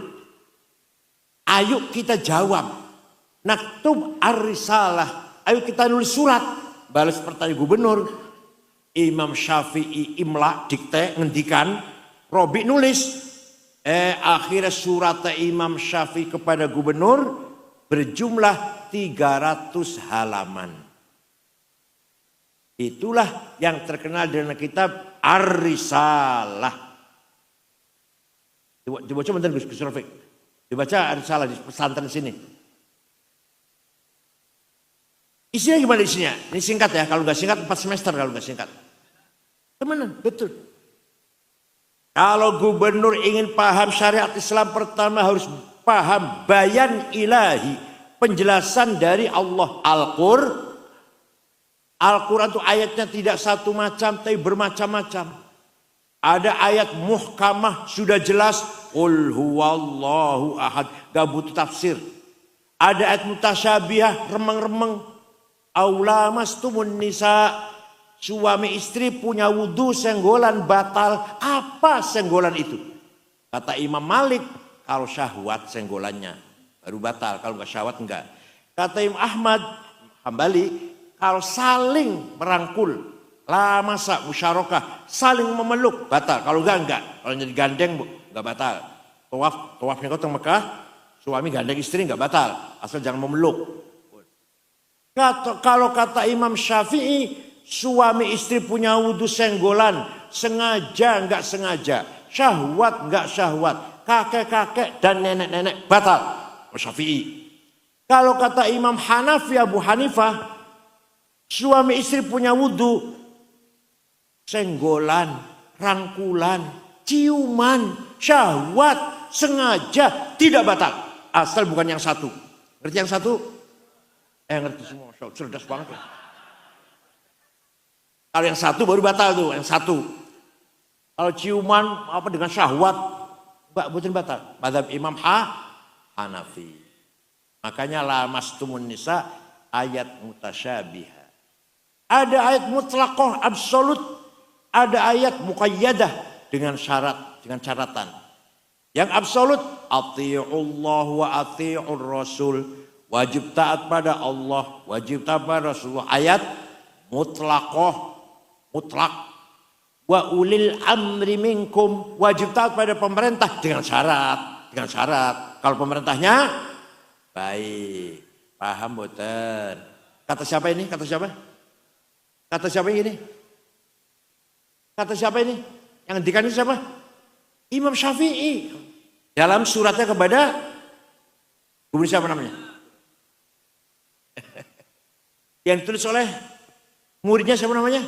Ayo kita jawab. Naktub ar-risalah. Ayo kita nulis surat. Balas pertanyaan gubernur. Imam Syafi'i imla, dikte, ngendikan. Rabi' nulis. Akhirnya surat Imam Syafi'i kepada gubernur berjumlah 300 halaman. Itulah yang terkenal dengan kitab Ar-Risalah. Dibaca bentar Gus Rafiq. Dibaca Ar-Risalah di pesantren sini. Isinya gimana isinya? Ini singkat ya, kalau nggak singkat 4 semester kalau nggak singkat. Temenan, betul. Kalau gubernur ingin paham syariat Islam, pertama harus paham bayan ilahi, penjelasan dari Allah. Al-Quran itu ayatnya tidak satu macam, tapi bermacam-macam. Ada ayat muhkamah sudah jelas, Qul huwallahu ahad. Gak butuh tafsir. Ada ayat mutasyabihah, remeng-remeng. Aulamastumun nisa. Suami istri punya wudhu, senggolan batal. Apa senggolan itu? Kata Imam Malik, kalau syahwat senggolannya baru batal. Kalau nggak syahwat enggak. Kata Imam Ahmad Hambali, kalau saling merangkul, lamasa musyarakah, saling memeluk, batal. Kalau enggak. Kalau jadi gandeng, enggak batal. Tawafnya kota Mekah, suami gandeng istri enggak batal. Asal jangan memeluk. Kalau kata Imam Syafi'i, suami istri punya wudhu senggolan, sengaja enggak sengaja, syahwat enggak syahwat, kakek-kakek dan nenek-nenek, batal. Syafi'i. Kalau kata Imam Hanafi Abu Hanifah, suami istri punya wudhu, senggolan, rangkulan, ciuman, syahwat, sengaja, tidak batal. Asal bukan yang satu. Ngerti yang satu? Ngerti semua, cerdas banget. Kalau yang satu baru batal tuh, yang satu. Kalau ciuman apa dengan syahwat, enggak betul batal. Mazhab Imam Hanafi. Makanya lamastumun nisa ayat mutasyabihah. Ada ayat mutlaqah absolut, ada ayat muqayyadah dengan syarat, dengan catatan. Yang absolut, atii'ullah wa atii'ur rasul. Wajib taat pada Allah, wajib taat pada Rasulullah. Ayat mutlaqah, mutlak. Wa ulil amri minkum, wajib taat pada pemerintah dengan syarat, dengan syarat. Kalau pemerintahnya baik, paham boten. Kata siapa ini? Kata siapa? Kata siapa ini? Kata siapa ini? Yang ngendikan itu siapa? Imam Syafi'i. Dalam suratnya kepada gubernur siapa namanya? Yang ditulis oleh muridnya siapa namanya?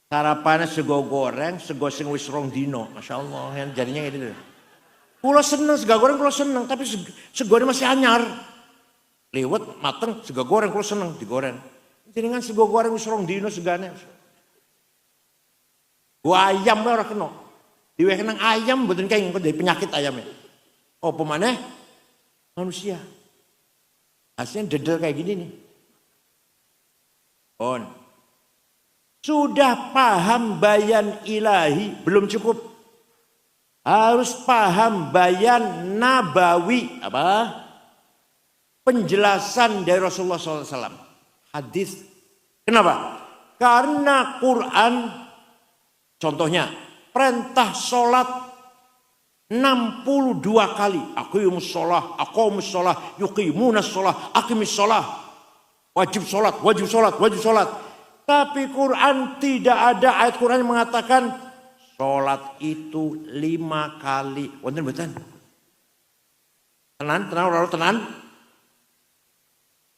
Sarapannya sego goreng, sego sing wis rong dino. Masya Allah, yang jadinya ini. Pulau seneng, sego goreng pulau seneng, tapi sego ini masih anyar. Lewat, mateng, sego goreng pulau seneng, digoreng. Jadi kan sego goreng wis rong dino segane. Gua ayam orang kena. Diwekenang ayam, betul kayak dari penyakit ayamnya. Oh pemaneh? Manusia. Hasilnya dedel kayak gini nih. Sudah paham bayan ilahi, belum cukup. Harus paham bayan nabawi. Apa? Penjelasan dari Rasulullah SAW. Hadis. Kenapa? Karena Quran, contohnya, perintah sholat 62 kali. Aqimus sholah, aqamus sholah, yuqimunas sholah, aqimis sholah. Wajib sholat, wajib sholat, wajib sholat. Tapi Quran tidak ada ayat Quran yang mengatakan sholat itu 5 kali. Wonten mboten? Tenan, tenan.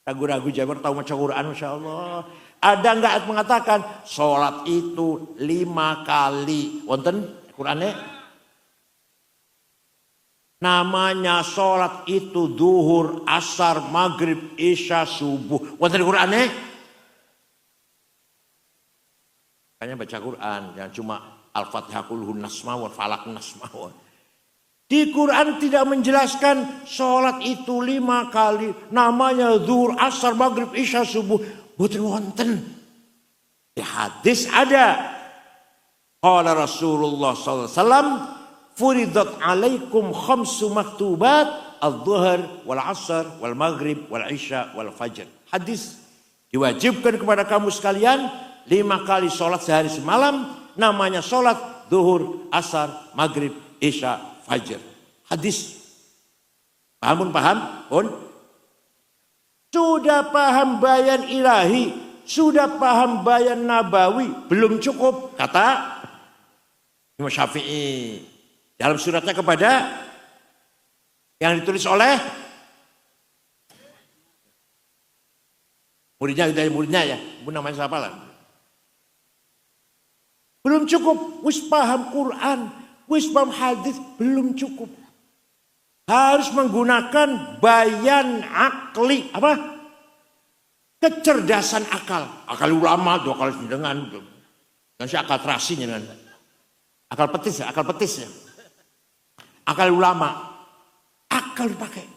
Ragu-ragu Jabar tahu maca Quran, Masya Allah. Ada enggak ayat mengatakan sholat itu 5 kali? Wonten Qurannya? Namanya sholat itu duhur, asar, maghrib, isya, subuh. Wonten Qurannya? Makanya baca Quran, yang cuma Al-Fatihah kulhun nasmawar, falak nasmawar. Di Quran tidak menjelaskan sholat itu 5 kali. Namanya duhur, asar, maghrib, isya, subuh. Boten wonten. Di hadis ada. Qala Rasulullah SAW. Furidat alaikum khamsu maktubat al-dhuhr wal asr wal maghrib wal isya wal fajr. Hadis, diwajibkan kepada kamu sekalian 5 kali sholat sehari semalam, namanya sholat zuhur, asar, maghrib, isya, fajr. Hadis. Paham pun? Sudah paham bayan ilahi, sudah paham bayan nabawi, belum cukup, kata Imam Syafi'i. Dalam suratnya kepada yang ditulis oleh muridnya ya, bu namanya siapa lah. Belum cukup, wis paham Quran, wis paham hadis, belum cukup. Harus menggunakan bayan akli, apa? Kecerdasan akal. Akal ulama, 2 kali dengan. Dan si akal terasi nih, akal petis ya, akal ulama, akal dipakai.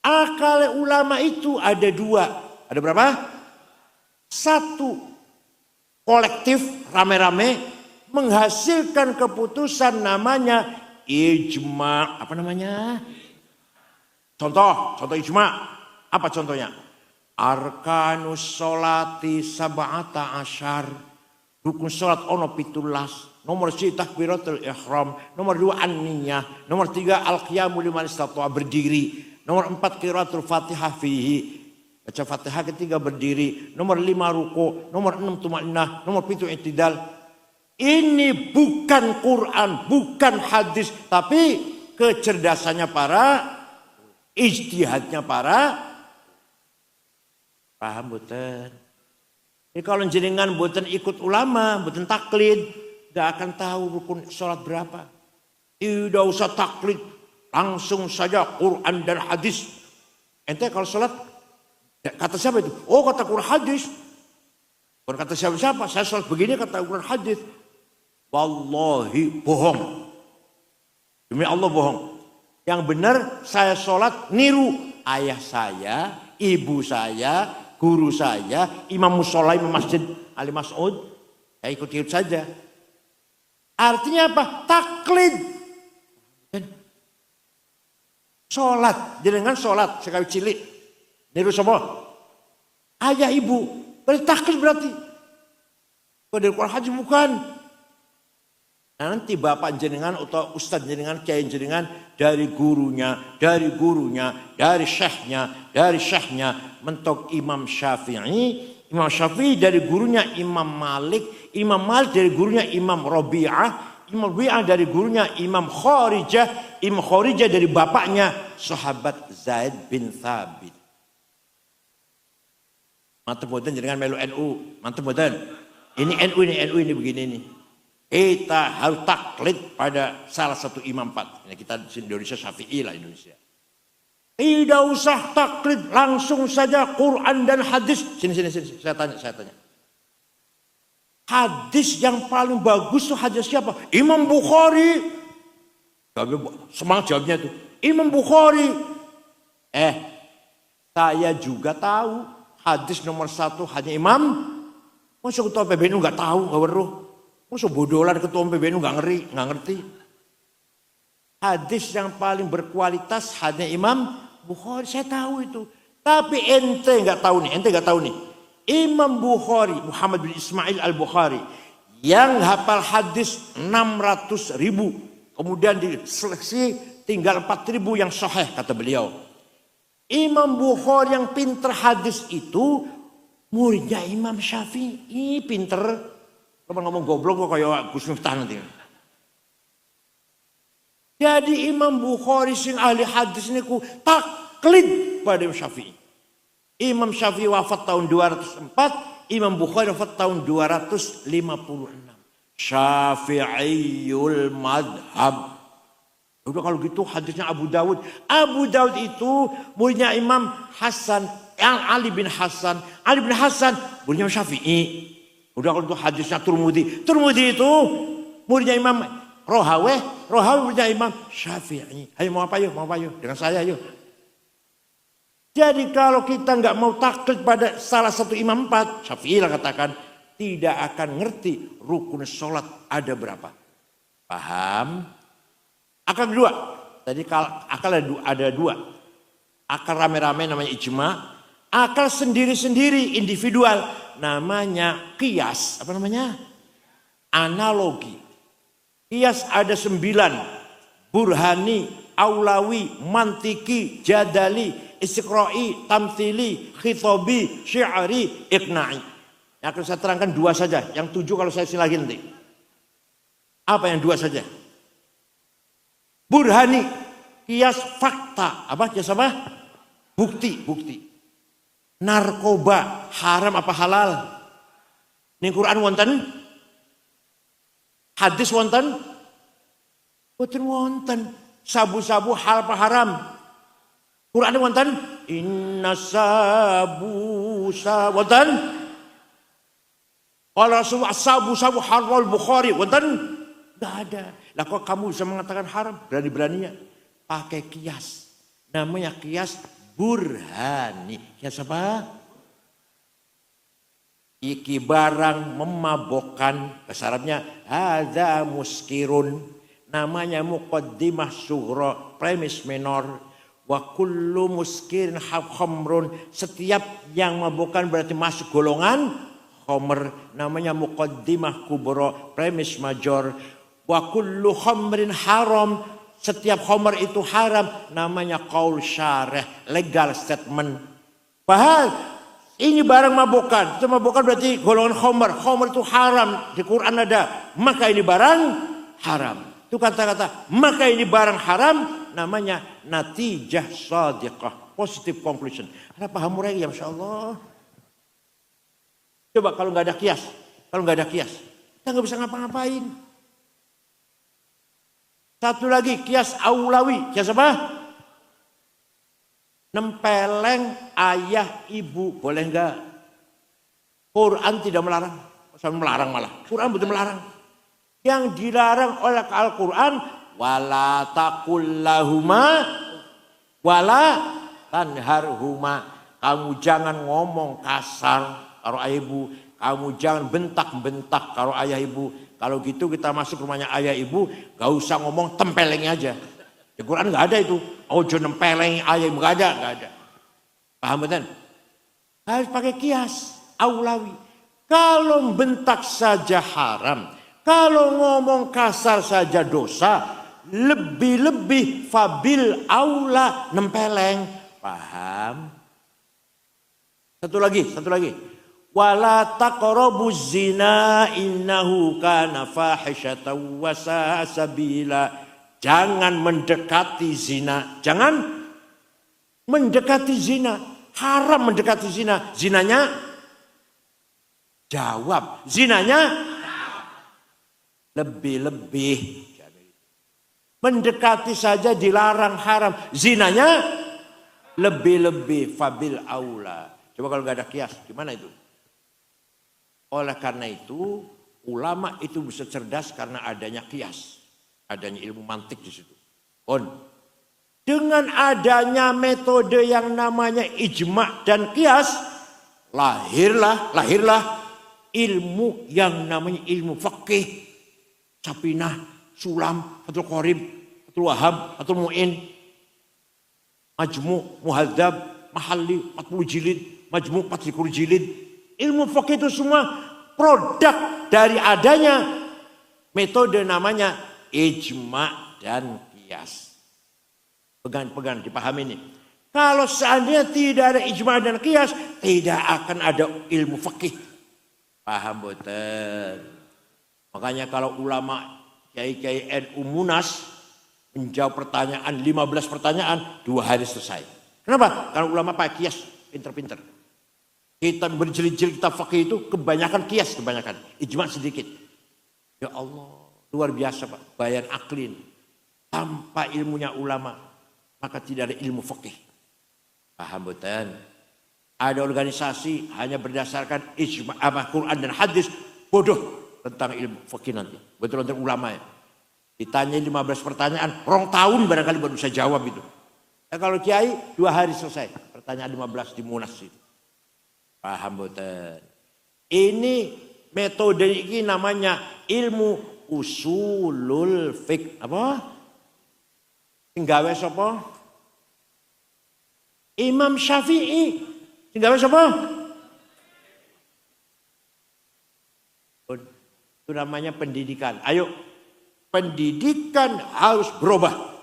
Akal ulama itu ada dua, ada berapa? Satu, kolektif rame-rame menghasilkan keputusan namanya ijma. Apa namanya? Contoh ijma. Apa contohnya? Arkanus sholati sab'ata asyar. Rukun sholat ono 17. Nomor 1 takbiratul ihram. Nomor 2 an-niyah. Nomor 3 al-qiyamu liman istata'a berdiri. Nomor 4 qiraatul fatihah fihi. Baca fatihah ketiga berdiri. Nomor 5 ruku. Nomor 6 tumaninah. Nomor 7 i'tidal. Ini bukan Quran, bukan hadis. Tapi kecerdasannya para, ijtihadnya para. Paham betul. Jadi kalau jenengan buatan ikut ulama, buatan taklid, gak akan tahu rukun sholat berapa. Tidak usah taklid, langsung saja Quran dan hadis. Ente kalau sholat, kata siapa itu? Oh kata Quran hadis. Bukan kata siapa-siapa, saya sholat begini kata Quran hadis. Wallahi bohong. Demi Allah bohong. Yang benar saya sholat niru ayah saya, ibu saya, guru saya, imam musola, imam masjid Ali Mas'ud, saya ikut-ikut saja. Artinya apa? Taklid. Sholat, jenengan sholat sekali cilik, niru semua. Ayah ibu, berarti taklid berarti. Kalau dari Quran haji bukan. Nanti bapak jenengan atau ustadz jenengan, kiai jenengan dari gurunya, dari syekhnya, mentok Imam Syafi'i dari gurunya Imam Malik dari gurunya Imam Rabi'ah dari gurunya Imam Kharijah dari bapaknya sahabat Zaid bin Thabit. Mantap boten jenengan melu NU, mantap boten. Ini NU ini begini nih. Kita harus taklid pada salah satu imam 4. Ini kita di Indonesia Syafi'i lah Indonesia. Tidak usah taklid, langsung saja Quran dan hadis. Sini. Saya tanya. Hadis yang paling bagus itu hadis siapa? Imam Bukhari. Semangat jawabnya itu. Imam Bukhari. Saya juga tahu hadis nomor 1 hanya Imam. Masa ketua PBNU nggak tahu, nggak weruh. Masa bodolan ketua PBNU nggak ngerti. Hadis yang paling berkualitas hanya Imam Bukhari, saya tahu itu. Tapi ente nggak tahu nih. Imam Bukhari, Muhammad bin Ismail al-Bukhari, yang hafal hadis 600.000, kemudian diseleksi tinggal 4.000 yang sahih kata beliau. Imam Bukhari yang pinter hadis itu muridnya Imam Syafi'i, pinter. Kalau ngomong goblok kok kayak Gus Miftah nanti. Jadi Imam Bukhari sing ahli hadis niku taklid pada Imam Syafi'i. Imam Syafi'i wafat tahun 204, Imam Bukhari wafat tahun 256. Syafi'iyul madhab. Udah kalau gitu hadisnya Abu Dawud. Abu Dawud itu muridnya Imam Hasan, Ali bin Hasan. Ali bin Hasan muridnya Syafi'i. Udah kalau itu hadisnya Turmudi. Turmudi itu muridnya Imam Rohawi muridnya Imam Syafi'i. Ayo mau apa yuk? Dengan saya yuk. Jadi kalau kita nggak mau taklid pada salah satu imam 4, Syafi'i lah katakan, tidak akan ngerti rukun sholat ada berapa. Paham? Akal kedua. Tadi akal ada dua. Akal rame-rame namanya ijma. Akal sendiri-sendiri individual namanya qiyas. Apa namanya? Analogi. Qiyas ada 9. Burhani, aulawi, mantiki, jadali, istiqra'i, tamthili, khitabi, syi'ari, iqna'i. Yang akan saya terangkan 2 saja. Yang 7 kalau saya silahin nanti. Apa yang 2 saja? Burhani, qiyas fakta. Apa? Qiyas apa? Bukti. Narkoba haram apa halal? Ning Quran wonten? Hadis wonten? Boten wonten. Sabu-sabu halal apa haram? Quran wonten? Inna sabu wonten? Kalau Rasulullah sabu halal Bukhari, wonten enggak ada. Lah kok kamu bisa mengatakan haram? Berani-beraninya pakai kias. Namanya kias burhani. Kias apa? Iki barang memabokkan, bahasa Arabnya hadza muskirun, namanya muqaddimah sughra, premis minor, wa kullu muskirin khamrun, setiap yang memabokkan berarti masuk golongan khamr, namanya muqaddimah kubra, premis major, wa kullu khamrin haram, setiap khamr itu haram, namanya qaul syarih, legal statement. Bahal ini barang mabokan. Itu mabokan berarti golongan khomer. Khomer itu haram. Di Quran ada. Maka ini barang haram. Itu kata-kata. Maka ini barang haram. Namanya natijah sadiqah. Positive conclusion. Ada paham murai ya Masya Allah. Coba kalau nggak ada kias. Kalau nggak ada kias. Kita nggak bisa ngapa-ngapain. Satu lagi kias aulawi. Kias apa? Nempeleng ayah ibu boleh enggak? Quran tidak melarang. Sampai melarang malah. Quran betul melarang. Yang dilarang oleh Al-Quran wala taqul lahuma wala tanharhuma. Kamu jangan ngomong kasar karo ayah ibu. Kamu jangan bentak-bentak karo ayah ibu. Kalau gitu kita masuk rumahnya ayah ibu, gak usah ngomong tempelengnya aja. Di Quran nggak ada itu. Ojo nempeleng ayam nggak ada. Paham betul? Harus pakai kias aulawi. Kalau bentak saja haram, kalau ngomong kasar saja dosa, lebih-lebih fabil aula nempeleng. Paham? Satu lagi. Wala taqrabuz zina innahu kana fahishatan wa sa'a sabila. Jangan mendekati zina. Jangan mendekati zina. Haram mendekati zina. Zinanya jawab. Zinanya lebih-lebih. Mendekati saja dilarang haram. Zinanya lebih-lebih. Fabil aula. Coba kalau nggak ada kias. Gimana itu? Oleh karena itu ulama itu bisa cerdas karena adanya kias. Adanya ilmu mantik di situ. Dengan adanya metode yang namanya ijma dan kias, lahirlah ilmu yang namanya ilmu fikih, Sapinah, Sulam, Fathul Qorib, Fathul Wahab, Fathul Mu'in, Majmu', Muhadzab, Mahalli, 40 jilid, Majmu' 40 jilid. Ilmu fikih itu semua produk dari adanya metode namanya ijma dan kias. Pegan, dipahami ini. Kalau seandainya tidak ada ijma dan kias, tidak akan ada ilmu fikih. Paham betul. Makanya kalau ulama kiai-kiai NU Munas menjawab pertanyaan 15 pertanyaan 2 hari selesai. Kenapa? Karena ulama pakai kias, pinter-pinter. Kita berjilid-jilid kitab fikih itu kebanyakan kias, ijma sedikit. Ya Allah. Luar biasa Pak, bayan aklin. Tanpa ilmunya ulama, maka tidak ada ilmu fikih. Paham betul? Ada organisasi hanya berdasarkan ijma, Quran dan hadis, bodoh tentang ilmu fikih nanti. Betul untuk ulama ya. Ditanya 15 pertanyaan, 2 tahun barangkali baru bisa jawab itu. Nah, kalau kiai 2 hari selesai. Pertanyaan 15 di Munas itu. Paham betul? Ini metode ini namanya ilmu usulul fiqh. Apa? Singgawe sapa? Imam Syafi'i. Singgawe sapa? Itu namanya pendidikan. Ayo, pendidikan harus berubah.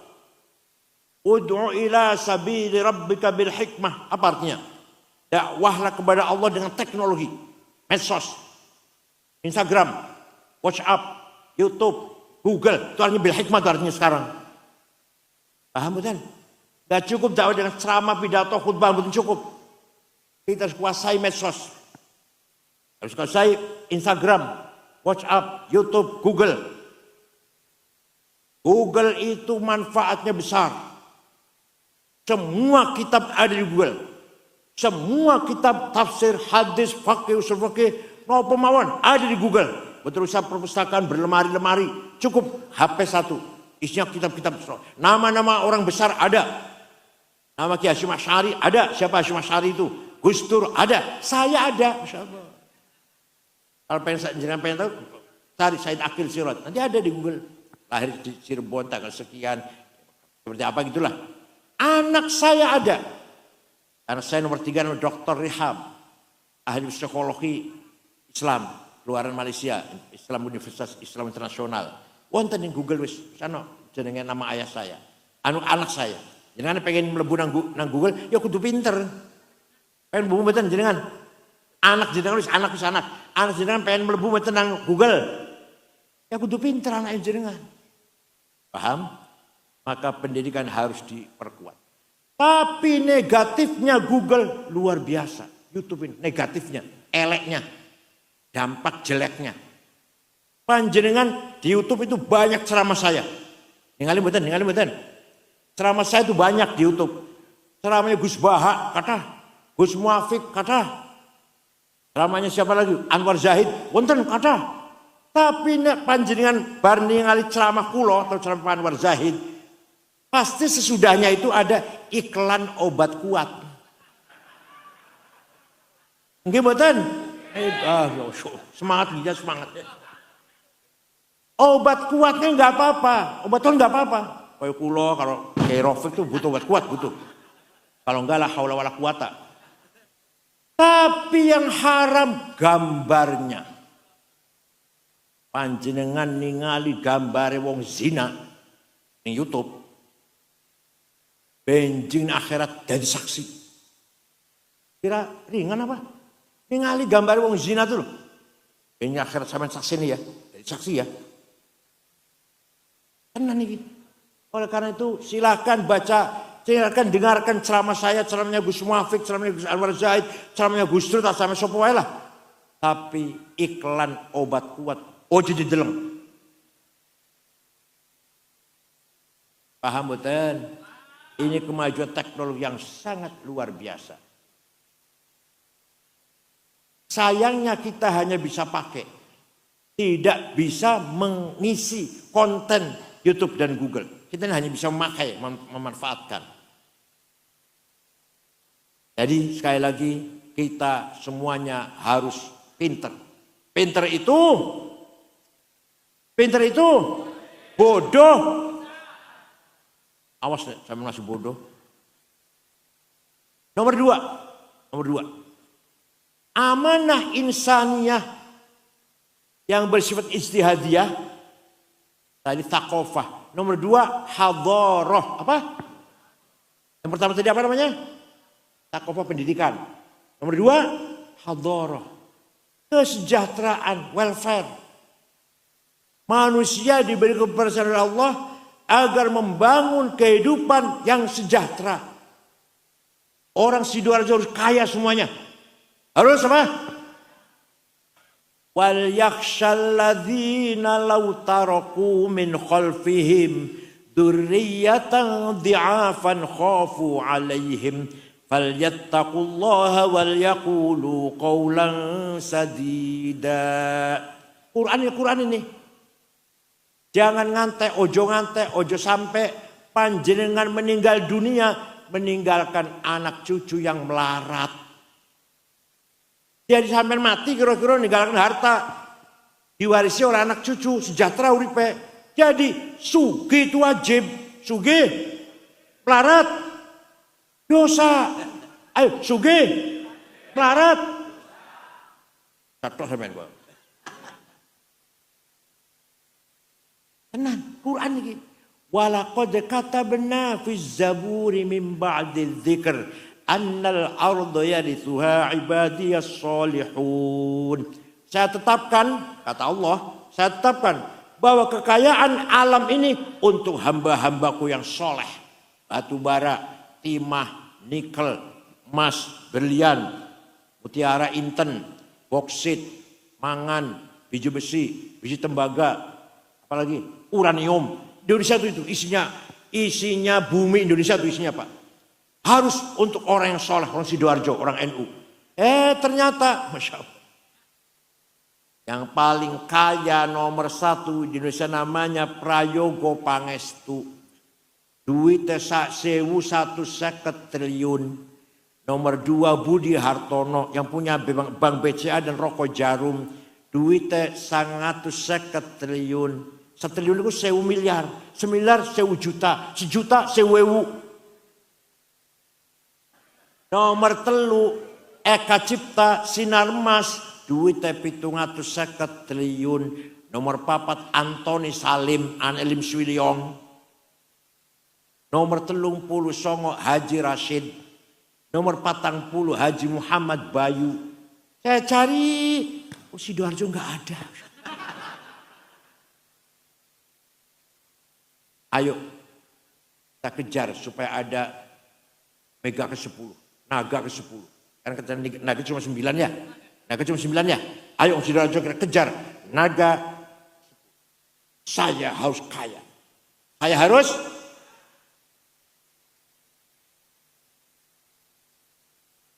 Ud'u ila sabili rabbika bil hikmah. Apa artinya? Dakwahlah kepada Allah dengan teknologi. Medsos, Instagram, WhatsApp, YouTube, Google, itu artinya bil hikmah, itu artinya sekarang. Paham betul? Gak cukup dakwah dengan ceramah, pidato, khutbah, betul cukup. Kita harus kuasai medsos. Harus kuasai Instagram, WhatsApp, YouTube, Google. Google itu manfaatnya besar. Semua kitab ada di Google. Semua kitab tafsir, hadis, fikih, usul fikih, nopo mawon ada di Google. Berusaha perpustakaan berlemari-lemari, cukup HP satu. Isinya kitab-kitab. Nama-nama orang besar ada. Nama Ki Hasyim Asy'ari ada. Siapa Hasyim Asy'ari itu? Gus Dur ada. Saya ada. Masya Allah. Kalau pengen tahu, cari Said Akil Sirot. Nanti ada di Google. Lahir di Cirebon tanggal sekian. Seperti apa gitulah. Anak saya ada. Anak saya nomor 3 adalah Dr. Rihab. Ahli psikologi Islam. Keluaran Malaysia. Islam Universitas Islam Internasional. Wonten di Google wis. Sana jenenge nama ayah saya. Anak saya. Jenengan pengen mlebu nang Google, ya kudu pinter. Pengen mlebu mboten jenengan. Anak jenengan wis anak. Anak jenengan pengen mlebu mboten nang Google. Ya kudu pinter anak jenengan. Paham? Maka pendidikan harus diperkuat. Tapi negatifnya Google luar biasa. YouTube ini negatifnya, eleknya, dampak jeleknya. Panjenengan di YouTube itu banyak ceramah saya. Ningali mboten. Ceramah saya itu banyak di YouTube. Ceramahnya Gus Baha kata, Gus Muafik kata. Ceramahnya siapa lagi? Anwar Zahid, wonten kata. Tapi nek panjenengan bar ningali ceramah kula atau ceramah Anwar Zahid, pasti sesudahnya itu ada iklan obat kuat. Nggih mboten? Semangat dia semangat. Obat kuatnya enggak apa-apa, obat kuat enggak apa-apa. Kayak kula kalau kayak Rofik itu butuh obat kuat, butuh. Kalau enggak lah haula wala quwata. Tapi yang haram gambarnya. Panjenengan ningali gambare wong zina di YouTube. Benjing akhirat jadi saksi. Kira ringan apa? Ningali gambare wong zina tuh loh. Benjing akhirat sampean saksi nih ya, jadi saksi ya. Tenan iki. Oleh karena itu silakan baca, silakan dengarkan ceramah saya, ceramahnya Gus Muafik, ceramahnya Gus Anwar Zaid, ceramahnya Gus Dur, sampai sapa wae lah. Tapi iklan obat kuat ojo dideleng. Paham betul? Ini kemajuan teknologi yang sangat luar biasa. Sayangnya kita hanya bisa pakai, tidak bisa mengisi konten YouTube dan Google. Kita hanya bisa memakai, memanfaatkan. Jadi sekali lagi kita semuanya harus pinter. Pinter itu bodoh. Awas saya masih bodoh. Nomor dua. Amanah insaniyah yang bersifat ijtihadiyah. Tadi thaqafah. Nomor 2 hadharah. Apa? Yang pertama tadi apa namanya? Thaqafah pendidikan. Nomor 2 hadharah. Kesejahteraan, welfare. Manusia diberi kepercayaan oleh Allah agar membangun kehidupan yang sejahtera. Orang Sidoarjo harus kaya semuanya. Harus apa? Wal yakhshal ladzina law taraku min khalfihim dzurriyyatan dhi'afan khafu 'alaihim falyattaqullaha wal yaqulu qawlan sadida. Quran ini. Jangan ngantek, ojo sampai panjenengan meninggal dunia meninggalkan anak cucu yang melarat. Jadi sampai mati kira-kira meninggalkan harta diwarisi oleh anak cucu, sejahtera uripe. Jadi sugih itu wajib, sugih melarat dosa. Ayo sugih melarat. Satu sampean kok. Tenan, Quran iki. Walaqad katabna fi zaburi min ba'di dzikr annal arda yarithuha ibadiyas solihun. Saya tetapkan, kata Allah, saya tetapkan bahwa kekayaan alam ini untuk hamba-hambaku yang soleh. Batu bara, timah, nikel, emas, berlian, mutiara inten, boksit, mangan, biji besi, biji tembaga, apalagi uranium. Indonesia itu isinya bumi Indonesia itu isinya apa? Harus untuk orang yang soleh, orang Sidoarjo, orang NU. Ternyata, Masya Allah. Yang paling kaya nomor 1 di Indonesia namanya Prayogo Pangestu. Duitnya 1.150 triliun. Nomor 2 Budi Hartono yang punya Bank BCA dan Rokok Jarum. Duitnya 150 triliun. 1 triliun itu 1.000 miliar. 1 miliar 1.000 juta. 1 juta 1.000. Nomor 3 Eka Cipta Sinarmas. Duitnya 750 triliun. Nomor 4 Antoni Salim Anelim Swilyong. Nomor 39 Haji Rashid. Nomor 40 Haji Muhammad Bayu. Saya cari, Sidoarjo enggak ada. Ayo kita kejar supaya ada mega ke-10, naga ke-10. Karena kita naga cuma 9 ya. Naga cuma 9 ya. Ayo Sidoarjo kita kejar naga. Saya harus kaya. Saya harus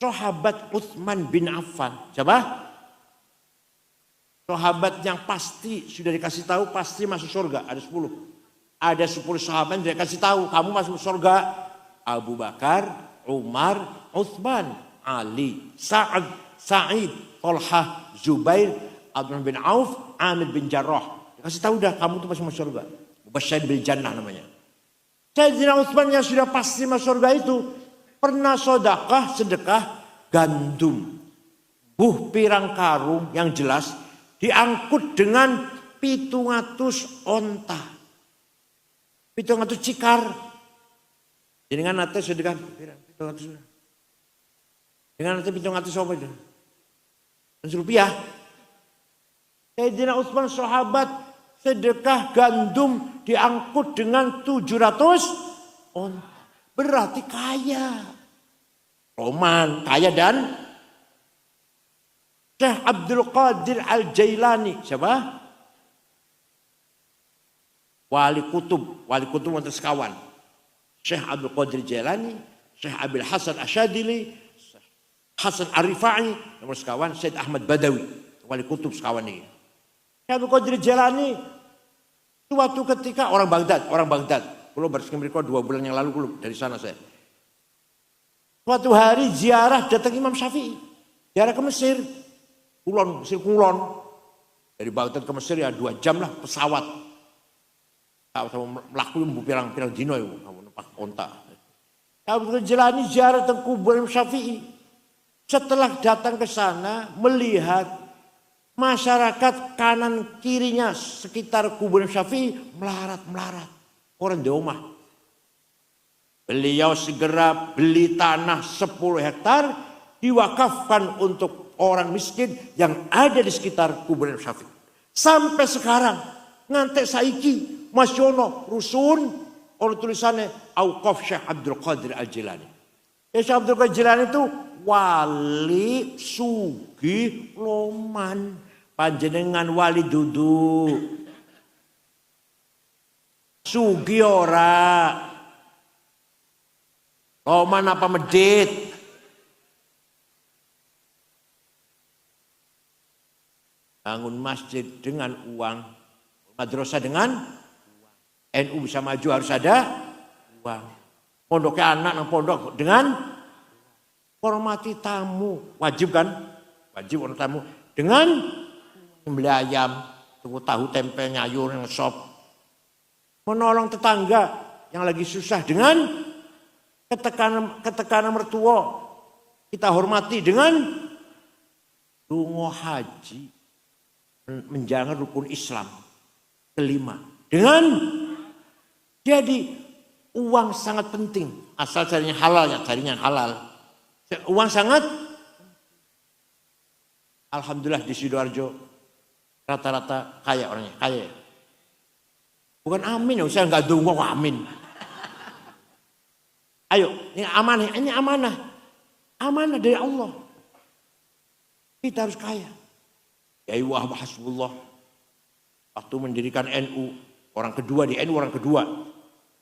sahabat Utsman bin Affan. Siapa? Sahabat yang pasti sudah dikasih tahu pasti masuk surga. Ada 10. Ada 10 sahabat yang dikasih tahu kamu masuk surga. Abu Bakar, Umar, Utsman, Ali, Sa'ad, Sa'id, Tolhah, Zubair, Abdurrahman bin Auf, Amir bin Jarrah. Dikasih tahu dah kamu tuh pasti masuk surga. Mubasysyir bil jannah namanya. Sayyidina Utsman yang sudah pasti masuk surga itu pernah sedekah gandum. Pirang karung yang jelas diangkut dengan 700 onta. 700 cikar. Dengan nate sedekah 700. Dengan nate 700 apa itu? Rupiah. Sayyidina Utsman sahabat sedekah gandum diangkut dengan 700 onta. Berarti kaya. Roman, kaya dan Syekh Abdul Qadir Al-Jailani. Siapa? Wali Kutub untuk sekawan. Syekh Abdul Qadir Jailani, Syekh Abil Hasan Asyadili, Hasan Arifai, nomor sekawan Syed Ahmad Badawi, wali kutub sekawan ini. Syekh Abdul Qadir Jailani suatu ketika orang Baghdad. Kalau baru mereka 2 bulan yang lalu dari sana saya. Suatu hari ziarah datang Imam Syafi'i. Ziarah ke Mesir. Mesir Kulon. Dari Baghdad ke Mesir ya 2 jam lah pesawat. Sama melaku pirang-pirang dino itu. Numpak onta. Abdul Jailani ziarah ke kubur Imam Syafi'i. Setelah datang ke sana melihat masyarakat kanan kirinya sekitar kubur Imam Syafi'i melarat. Orang di rumah. Beliau segera beli tanah 10 hektar diwakafkan untuk orang miskin yang ada di sekitar kuburan Syafi'i. Sampai sekarang ngantek saiki masih ono rusun ono tulisannya Auqaf Syekh Abdul Qadir Al-Jilani. Syekh Abdul Qadir Al-Jilani itu wali sugih loman, panjenengan wali duduk. Sugih ora. Loman apa medit? Bangun masjid dengan uang, madrasah dengan uang. NU bisa maju harus ada uang. Pondoknya anak nang pondok dengan hormati tamu, wajib kan? Wajib orang tamu dengan membeli ayam, tuku tahu tempe nyayur yang sop. Menolong tetangga yang lagi susah dengan ketekanan mertua. Kita hormati dengan lungo haji, menjalankan rukun Islam kelima. Dengan jadi uang sangat penting. Asal carinya halal ya, carinya halal. Uang sangat. Alhamdulillah di Sidoarjo rata-rata kaya orangnya, kaya. Bukan amin, saya nggak dungo amin. Ayo, ini amanah, amanah dari Allah. Kita harus kaya. Ya Wahab Hasbullah. Waktu mendirikan NU, orang kedua di NU, orang kedua.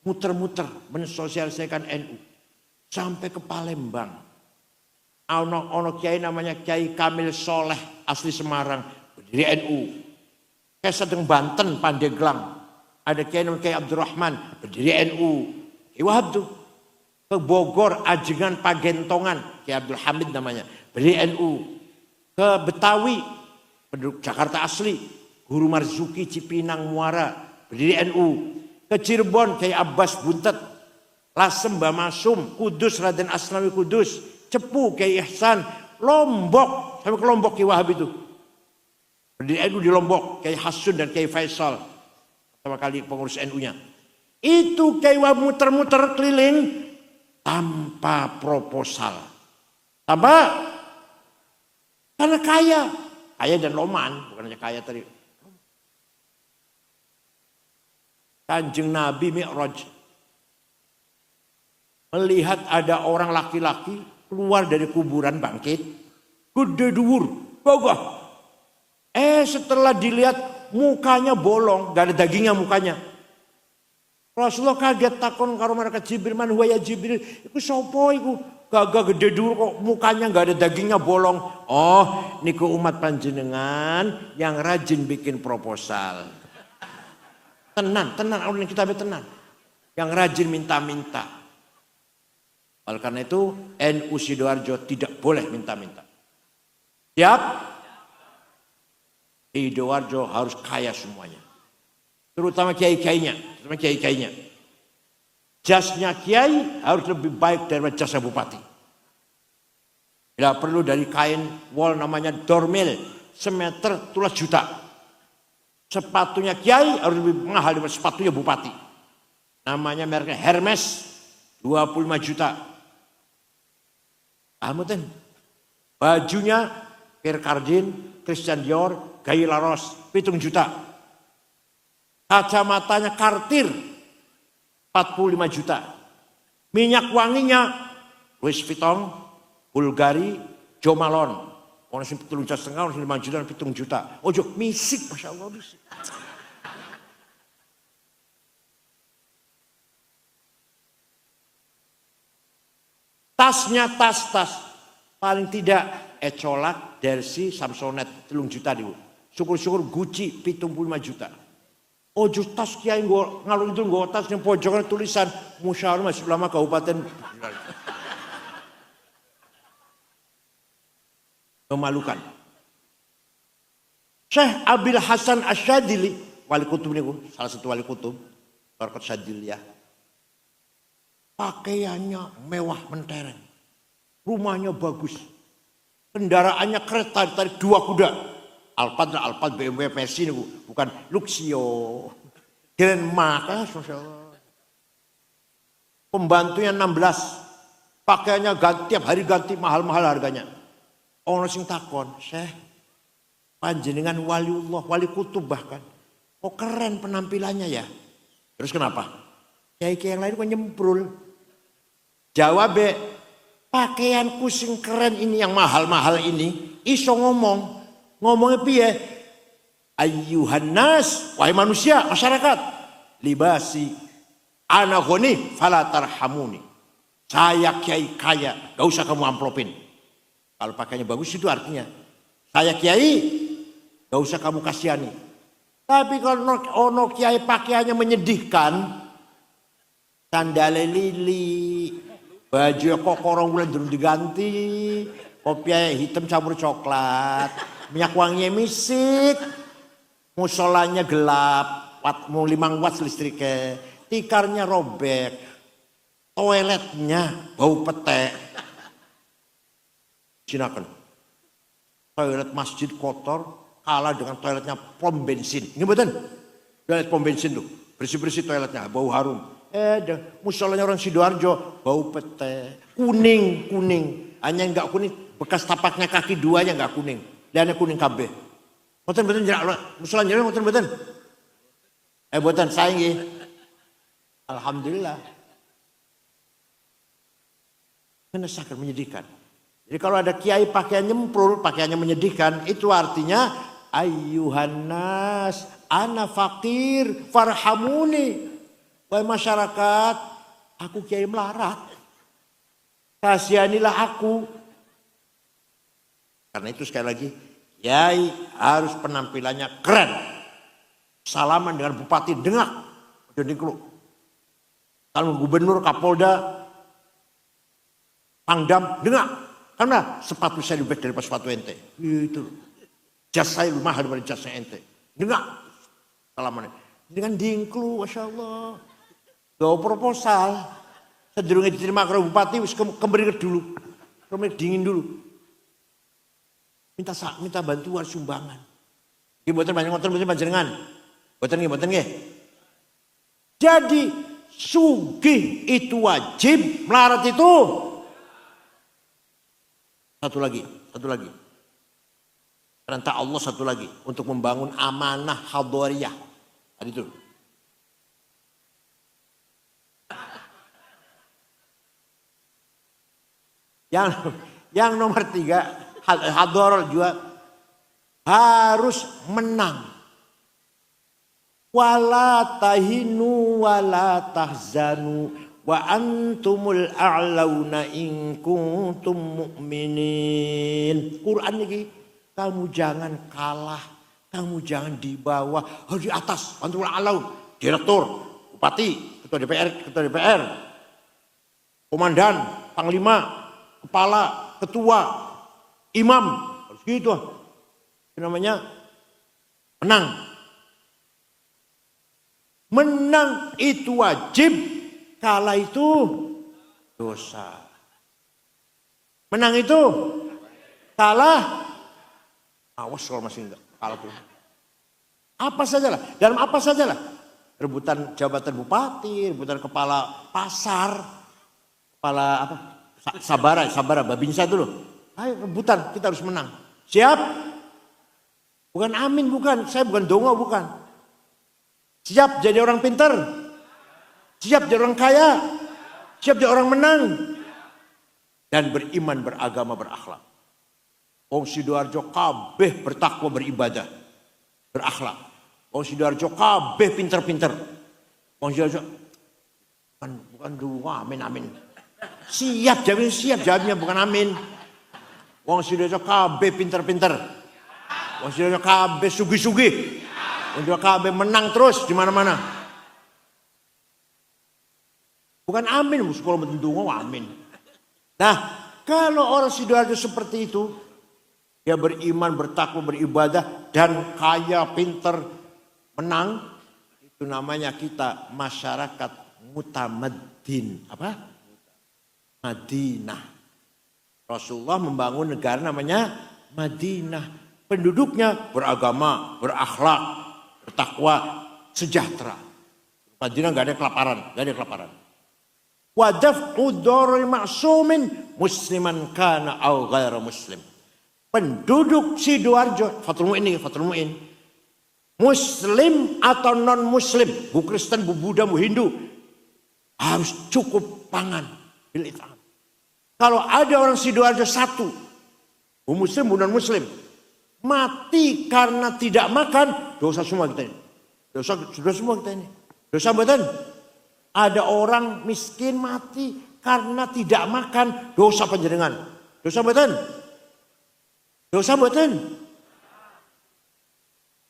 Muter-muter mensosialisasikan NU. Sampai ke Palembang. Ono kiai namanya Kiai Kamil Soleh, asli Semarang. pendiri NU. Kiai Sedeng Banten, Pandeglang. Ada Kiai Abdurrahman, pendiri NU. Kiai Wahab tuh. Ke Bogor, Ajengan, Pagentongan, Kiai Abdul Hamid namanya, pendiri NU. Ke Betawi, penduduk Jakarta asli, Guru Marzuki, Cipinang, Muara, pendiri NU. Ke Cirebon, Kiai Abbas Buntet, Lasem, Mbah Masum, Kudus, Raden Asnawi Kudus, Cepu, Kiai Ihsan, Lombok, sampai ke Lombok Kiai Wahab itu. Pendiri NU di Lombok, Kiai Hasun dan Kiai Faisal, pertama kali pengurus NU-nya. Itu Kiai Wahab muter-muter keliling tanpa proposal. Tanpa, karena kaya dan loman, bukan hanya kaya tadi. Kanjeng Nabi Mi'raj melihat ada orang laki-laki keluar dari kuburan bangkit, gede dhuwur, gagah. Setelah dilihat mukanya bolong, gak ada dagingnya mukanya. Rasulullah kaget takon karo malaikat Jibril, man huwa ya Jibril, iku sapa iku? Gagah gede dhuwur kok mukanya gak ada dagingnya bolong. Oh, niku umat panjenengan yang rajin bikin proposal. Tenan, orang kita tenan. Yang rajin minta-minta. Oleh karena itu NU Sidoarjo tidak boleh minta-minta. Siap? Sidoarjo harus kaya semuanya. Terutama kiai-kiainya. Jasnya kiai harus lebih baik daripada jasa bupati. Bila perlu dari kain wol namanya dormil, semeter 12 juta. Sepatunya kiai harus lebih mahal daripada sepatunya bupati. Namanya mereknya Hermes, 25 juta. Amutin. Bajunya Pierre Cardin, Christian Dior, Guy Laros, 7 juta. Kacamatanya Cartier, 45 juta. Minyak wanginya Louis Vuitton, Bulgari, Jo Malone. Orang sing 7,5 juta, orang sing 5 juta, 7 juta. Ojo misik, Masya Allah misik. Tasnya tas. Paling tidak Ecolak, Dersi, Samsonite 3 juta dibu. Syukur-syukur Gucci 75 juta. Ojo tas kiai ngalung itu nggo tas yang pojokan tulisan Musyawarah Majelis Ulama Kabupaten. Memalukan. Syekh Abil Hasan Asyadili, wali kutub ini, salah satu wali kutub, Barkat Syadiliyah. Pakaiannya mewah mentereng. Rumahnya bagus. Kendaraannya kereta ditarik 2 kuda. Alphard BMW Mercy ini, bukan Luxio. Denmark, Masya Allah. Pembantunya 16. Pakaiannya tiap hari ganti, mahal-mahal harganya. Orang sing takon, Syekh, panjenengan waliullah, wali kutub bahkan. Oh keren penampilannya ya. Terus kenapa? Kiai-kiai yang lain kok nyemprul. Jawab, pakaianku sing keren ini yang mahal-mahal ini, iso ngomong. Ngomongnya piye? Ayyuhan nas, wahai manusia, masyarakat. Libasi, ana ghani fala tarhamuni. Saya kiai kaya, gak usah kamu amplopin. Kalau pakainya bagus itu artinya saya kiai, gak usah kamu kasihani. Tapi kalau ono kiai pakaiannya menyedihkan, sandale lili, baju kokorong bulan belum diganti, kopiah hitam campur coklat, minyak wanginya misik, musolanya gelap, 5 watt listriknya, tikarnya robek, toiletnya bau petek. Sinakan. Toilet masjid kotor kalah dengan toiletnya pom bensin. Ini betul. Toilet pom bensin tuh. Bersih-bersih toiletnya, bau harum. Musolanya orang Sidoarjo, bau pete. Kuning. Hanya enggak kuning, bekas tapaknya kaki 2 nya enggak kuning. Lihatnya kuning kabeh. Betul musolanya betul. Buatan saya nggih. Alhamdulillah. Menesahkan, menyedihkan. Jadi kalau ada kiai pakaian nyemprul, pakaiannya menyedihkan, itu artinya ayyuhan nas, ana fakir, farhamuni. Wahai masyarakat, aku kiai melarat. Kasihanilah aku. Karena itu sekali lagi, Kiai harus penampilannya keren. Salaman dengan bupati dengak. Jadi kalau gubernur, kapolda, pangdam dengak. Karena sepatu saya lebih baik daripada sepatu ente. Itu. Jas saya lebih mahal daripada jasnya ente. Dengak. Salaman. Dengan dingklu, Masya Allah. Gawa proposal. Sedurungnya diterima ke bupati, kembali dulu. Kembali dingin dulu. Minta bantuan sumbangan. Ini buatan banyak motor, buatan panjenengan. Buatan nggih. Jadi sugih itu wajib, melarat itu. Satu lagi. Perintah Allah satu lagi untuk membangun amanah hadariyah. Tadi itu. Yang nomor 3, hadarah juga harus menang. Wala tahinu wala tahzanu wa antumul a'launa in kuntum mu'minin. Quran ini, kamu jangan kalah, kamu jangan di bawah, harus di atas. Antumul a'laun, direktur, bupati, ketua DPR, komandan, panglima, kepala, ketua, imam, harus gitu. Itu namanya menang. Menang itu wajib, kalah itu dosa. Menang itu kalah, awas kalau masih enggak kalah tuh. Apa sajalah, dalam apa sajalah. Rebutan jabatan bupati, rebutan kepala pasar, kepala apa? Sabara, Babinsa itu loh. Ayo rebutan, kita harus menang. Siap? Bukan amin, bukan. Saya bukan dongo, bukan. Siap jadi orang pintar? Siap jadi orang kaya? Siap jadi orang menang? Dan beriman, beragama, berakhlak. Wong Sidoarjo kabeh bertakwa, beribadah, berakhlak. Wong Sidoarjo kabeh pintar-pintar. Wong Sidoarjo bukan dua, amin. Siap jawabnya bukan amin. Wong Sidoarjo kabeh pintar-pintar. Wong Sidoarjo kabeh sugih-sugih. Wong Sidoarjo kabeh menang terus di mana-mana. Bukan amin, sekolah bentuk amin. Nah, kalau orang Sidoarjo seperti itu, dia beriman, bertakwa, beribadah, dan kaya, pintar, menang, itu namanya kita masyarakat mutamaddin. Apa? Madinah. Rasulullah membangun negara namanya Madinah. Penduduknya beragama, berakhlak, bertakwa, sejahtera. Madinah gak ada kelaparan. Wadaf'u dharri ma'sumin musliman kana aw ghaira muslim. Penduduk Sidoarjo, Fathul Mu'in, muslim atau non muslim, bu Kristen, bu Buddha, bu Hindu, harus cukup pangan. Kalau ada orang Sidoarjo satu, bu muslim, bu non muslim, mati karena tidak makan, dosa semua kita ini. Dosa betul. Ada orang miskin mati karena tidak makan, dosa panjenengan. Dosa betul.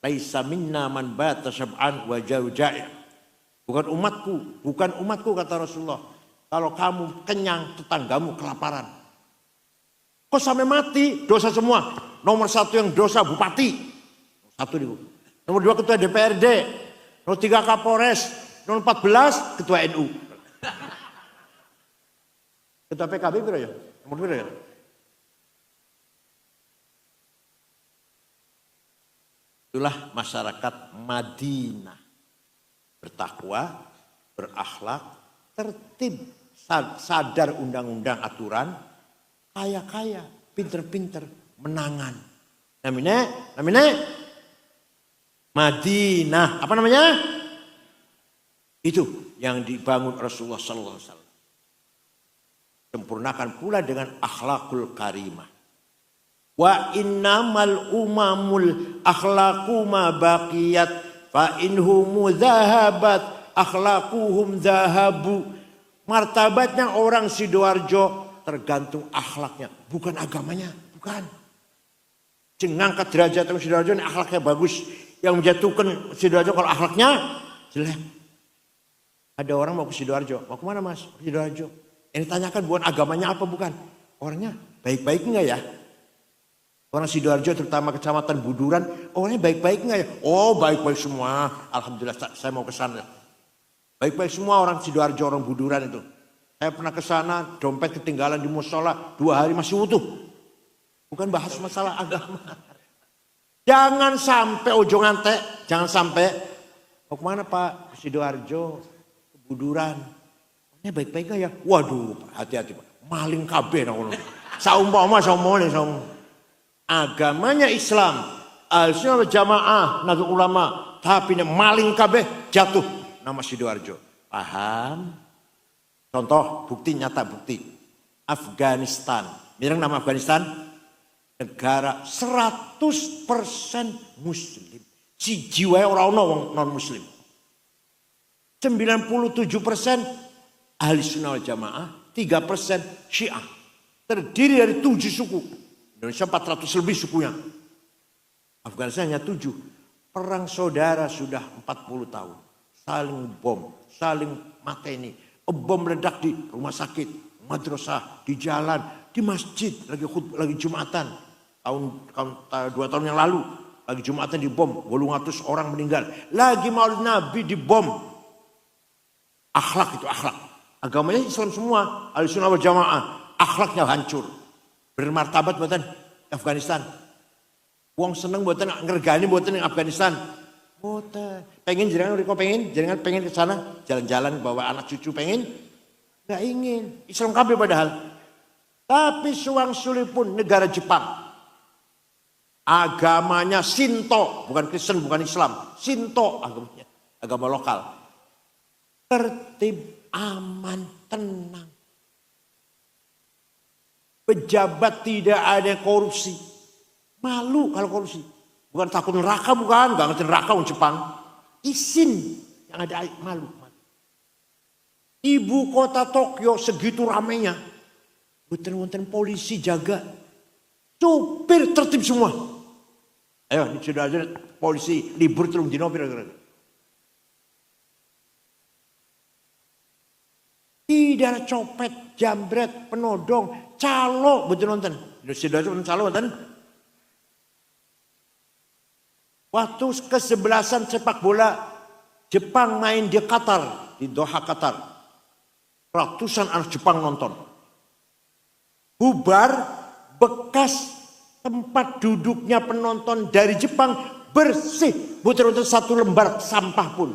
Laisa minna man bata syab'an wa jauja'i. Bukan umatku kata Rasulullah. Kalau kamu kenyang, tetanggamu kelaparan. Kok sampai mati, dosa semua. Nomor 1 yang dosa bupati. Nomor 2 ketua DPRD. Nomor 3 Kapolres. Nomor 14 ketua NU. Ketua PKB berapa ya? Nomor berapa ya? Itulah masyarakat Madinah. Bertakwa, berakhlak, tertib, sadar undang-undang aturan, kaya-kaya, pinter-pinter, menangan. Namanya Madinah. Apa namanya? Itu yang dibangun Rasulullah sallallahu alaihi wasallam. Sempurnakan pula dengan akhlakul karimah. Wa innamal umamul akhlaqu ma baqiyat fa inhum zahabat akhlaquhum zahabu. Martabatnya orang Sidoarjo tergantung akhlaknya, bukan agamanya, bukan. ngangkat derajat Sidoarjo ini akhlaknya bagus. Yang menjatuhkan Sidoarjo kalau akhlaknya jelek. Ada orang mau ke Sidoarjo, mau kemana mas? Ke Sidoarjo. Yang ditanyakan bukan agamanya apa bukan. Orangnya baik-baik enggak ya? Orang Sidoarjo terutama kecamatan Buduran, orangnya baik-baik enggak ya? Oh baik-baik semua, alhamdulillah saya mau ke sana. Baik-baik semua orang Sidoarjo, orang Buduran itu. Saya pernah ke sana, dompet ketinggalan di musola, 2 hari masih utuh. Bukan bahas masalah agama. Jangan sampai ojo ngantek, jangan sampai mau kemana Pak? Ke Sidoarjo, ke Buduran. Orangnya baik-baik enggak ya? Waduh, hati-hati Pak. Maling kabeh nang saumpama agamanya Islam, Ahlussunnah wal Jamaah, Nahdlatul Ulama, tapi maling kabeh jatuh nama Sidoarjo. Paham? Contoh bukti nyata bukti. Afghanistan. Mireng nama Afghanistan? Negara 100% muslim. Si jiwa orang wong non muslim. 97% Ahlussunnah wal Jamaah, 3% Syiah. Terdiri dari 7 suku. Indonesia 400 lebih sukunya. Afghanistan hanya 7. Perang saudara sudah 40 tahun. Saling bom, saling mateni. Bom meledak di rumah sakit, madrasah, di jalan, di masjid. Lagi Jumatan. Tahun 2 tahun yang lalu. Lagi Jumatan di bom. 800 orang meninggal. Lagi Maulid Nabi di bom. Akhlak itu akhlak. Agamanya Islam semua. Ahlussunnah wal Jamaah. Akhlaknya hancur. Bermartabat buatan Afghanistan. Wong seneng buatan ngergani buatan yang Afghanistan. Buatan. Pengen jenengan pengen ke sana jalan-jalan bawa anak cucu pengen? Enggak ingin. Islam kabeh padahal. Tapi suang-suli pun negara Jepang. Agamanya Shinto, bukan Kristen, bukan Islam. Shinto agamanya, agama lokal. Tertib, aman, tenang. Pejabat tidak ada korupsi. Malu kalau korupsi. Bukan takut neraka, bukan. Gak ngerti neraka orang Jepang. Isin yang ada malu. Ibu kota Tokyo segitu ramenya. Wonten polisi jaga. Supir tertib semua. Ayo, ini sudah ada polisi libur terus dino kira-kira. Tidak ada copet, jambret, penodong, calo, betul nonton. Sudah ada calo nonton. Waktu ke-11 sepak bola Jepang main di Qatar, di Doha Qatar. Ratusan anak Jepang nonton. Bubar, bekas tempat duduknya penonton dari Jepang bersih. Betul nonton 1 lembar sampah pun.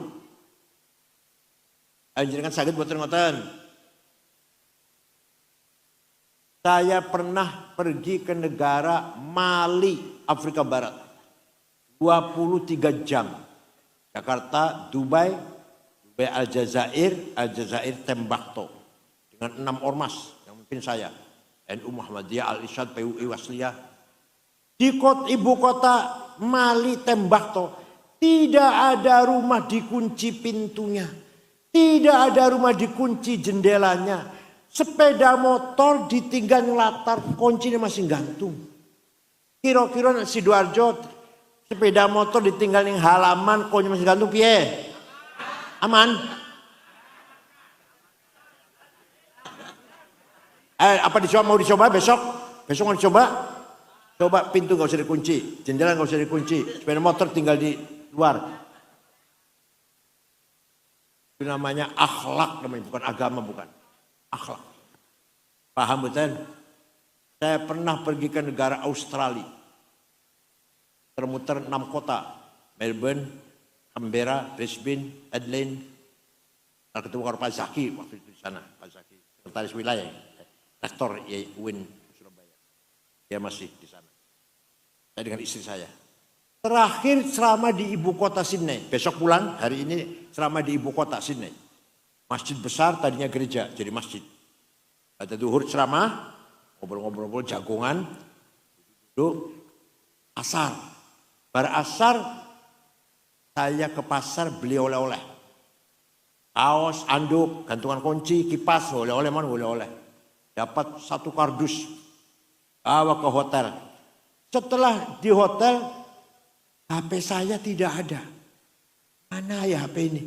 Anjir kan sakit betul nonton. Saya pernah pergi ke negara Mali, Afrika Barat. 23 jam. Jakarta, Dubai Aljazair Tembakto. Dengan 6 ormas yang memimpin saya. NU Muhammadiyah, Al-Irsyad, PUI, Wasliyah. Di ibu kota Mali, Tembakto. Tidak ada rumah dikunci pintunya. Tidak ada rumah dikunci jendelanya. Sepeda motor ditinggal latar, kuncinya masih gantung. Kira-kira Sidoarjo sepeda motor ditinggal di halaman, kuncinya masih gantung piye? Aman? Apa mau dicoba besok? Besok mau dicoba? Coba pintu gak usah dikunci, jendela gak usah dikunci, sepeda motor tinggal di luar. Itu namanya akhlak, namanya bukan agama, bukan akhlak. Paham betul? Saya pernah pergi ke negara Australia. Termuter 6 kota. Melbourne, Canberra, Brisbane, Adelaide. Saya ketemu Pak Zaki waktu itu di sana. Pak Zaki, sekretaris wilayah. Rektor UIN Surabaya. Dia masih di sana. Saya dengan istri saya. Terakhir selama di ibu kota Sydney. Besok pulang, hari ini selama di ibu kota Sydney. Masjid besar, tadinya gereja, jadi masjid. Ada duhur ceramah, ngobrol-ngobrol jagongan, duduk, asar. Bar asar, saya ke pasar beli oleh-oleh. Kaos, anduk, gantungan kunci, kipas, oleh-oleh mana oleh-oleh. Dapat 1 kardus, bawa ke hotel. Setelah di hotel, HP saya tidak ada. Mana ya HP ini?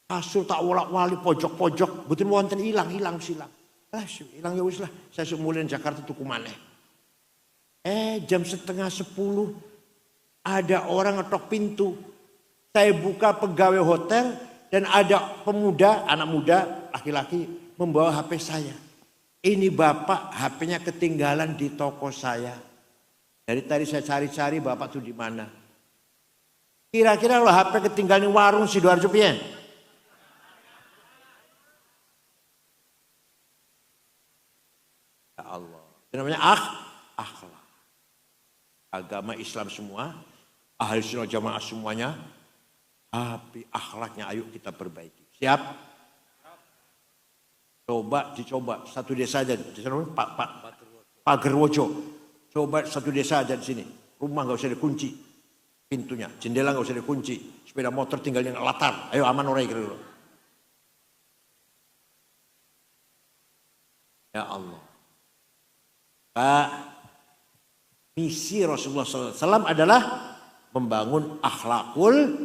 Kasur tak wolak-walik pojok-pojok, betul wonten hilang silang. Hilang ya wis lah. Saya sumulin Jakarta tuku maneh. Jam 9:30 ada orang ngetok pintu. Saya buka pegawai hotel dan ada pemuda, anak muda, laki-laki membawa HP saya. Ini bapak HP-nya ketinggalan di toko saya. Dari tadi saya cari-cari bapak tuh di mana. Kira-kira kalau HP ketinggalan di warung Sidoarjo piye? Ya Allah. Itu namanya akhlak. Agama Islam semua, ahli sunnah jamaah semuanya, tapi akhlaknya ayo kita perbaiki. Siap? Dicoba satu desa aja. Pak Gerwojo. Coba satu desa aja di sini. Rumah nggak usah dikunci pintunya, jendela nggak usah dikunci, sepeda motor tinggal yang latar. Ayo aman orang kira dulu. Ya Allah. Pak, misi Rasulullah SAW adalah membangun akhlakul,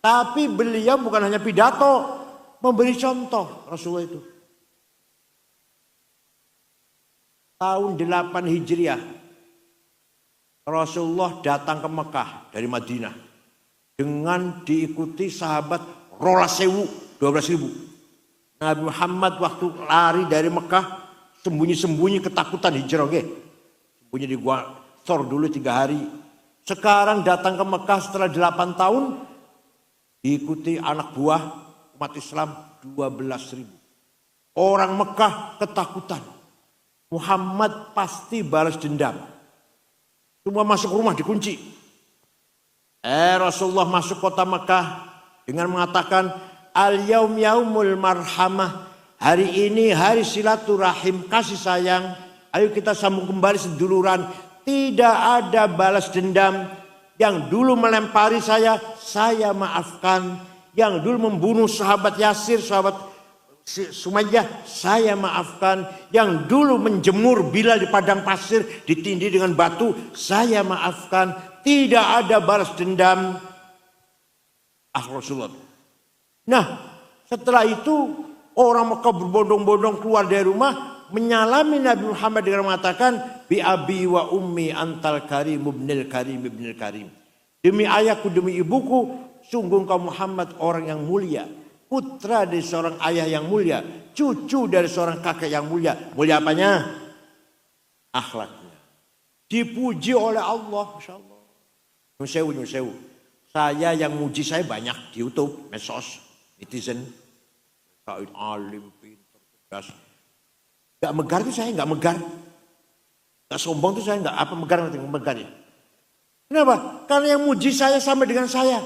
tapi beliau bukan hanya pidato, memberi contoh Rasulullah itu. Tahun 8 Hijriah, Rasulullah datang ke Mekah dari Madinah dengan diikuti sahabat 12.000. Nabi Muhammad waktu lari dari Mekah sembunyi-sembunyi ketakutan hijrah. Sembunyi di gua Thor dulu 3 hari. Sekarang datang ke Mekah setelah 8 tahun diikuti anak buah umat Islam 12.000. Orang Mekah ketakutan. Muhammad pasti balas dendam. Semua masuk rumah dikunci. Rasulullah masuk kota Mekah dengan mengatakan al-yaum yaumul marhamah. Hari ini hari silaturahim, kasih sayang. Ayo kita sambung kembali seduluran. Tidak ada balas dendam. Yang dulu melempari saya maafkan. Yang dulu membunuh sahabat Yasir, sahabat Sumayyah, saya maafkan. Yang dulu menjemur Bilal di padang pasir, ditindih dengan batu, saya maafkan. Tidak ada balas dendam. Rasulullah. Nah, setelah itu orang Mekah berbondong-bondong keluar dari rumah, menyalami Nabi Muhammad dengan mengatakan, bi abi wa ummi antal karim ibnil karim ibnil karim. Demi ayahku, demi ibuku, sungguh kau Muhammad orang yang mulia. Putra dari seorang ayah yang mulia, cucu dari seorang kakek yang mulia. Mulia apanya? Akhlaknya. Dipuji oleh Allah, Masya Allah. Nyusewu. Saya yang muji saya banyak di YouTube, medsos, netizen. Said alim, pintar, cerdas. Gak megar itu saya gak megar. Gak sombong itu saya gak megar ya. Kenapa? Karena yang muji saya sama dengan saya.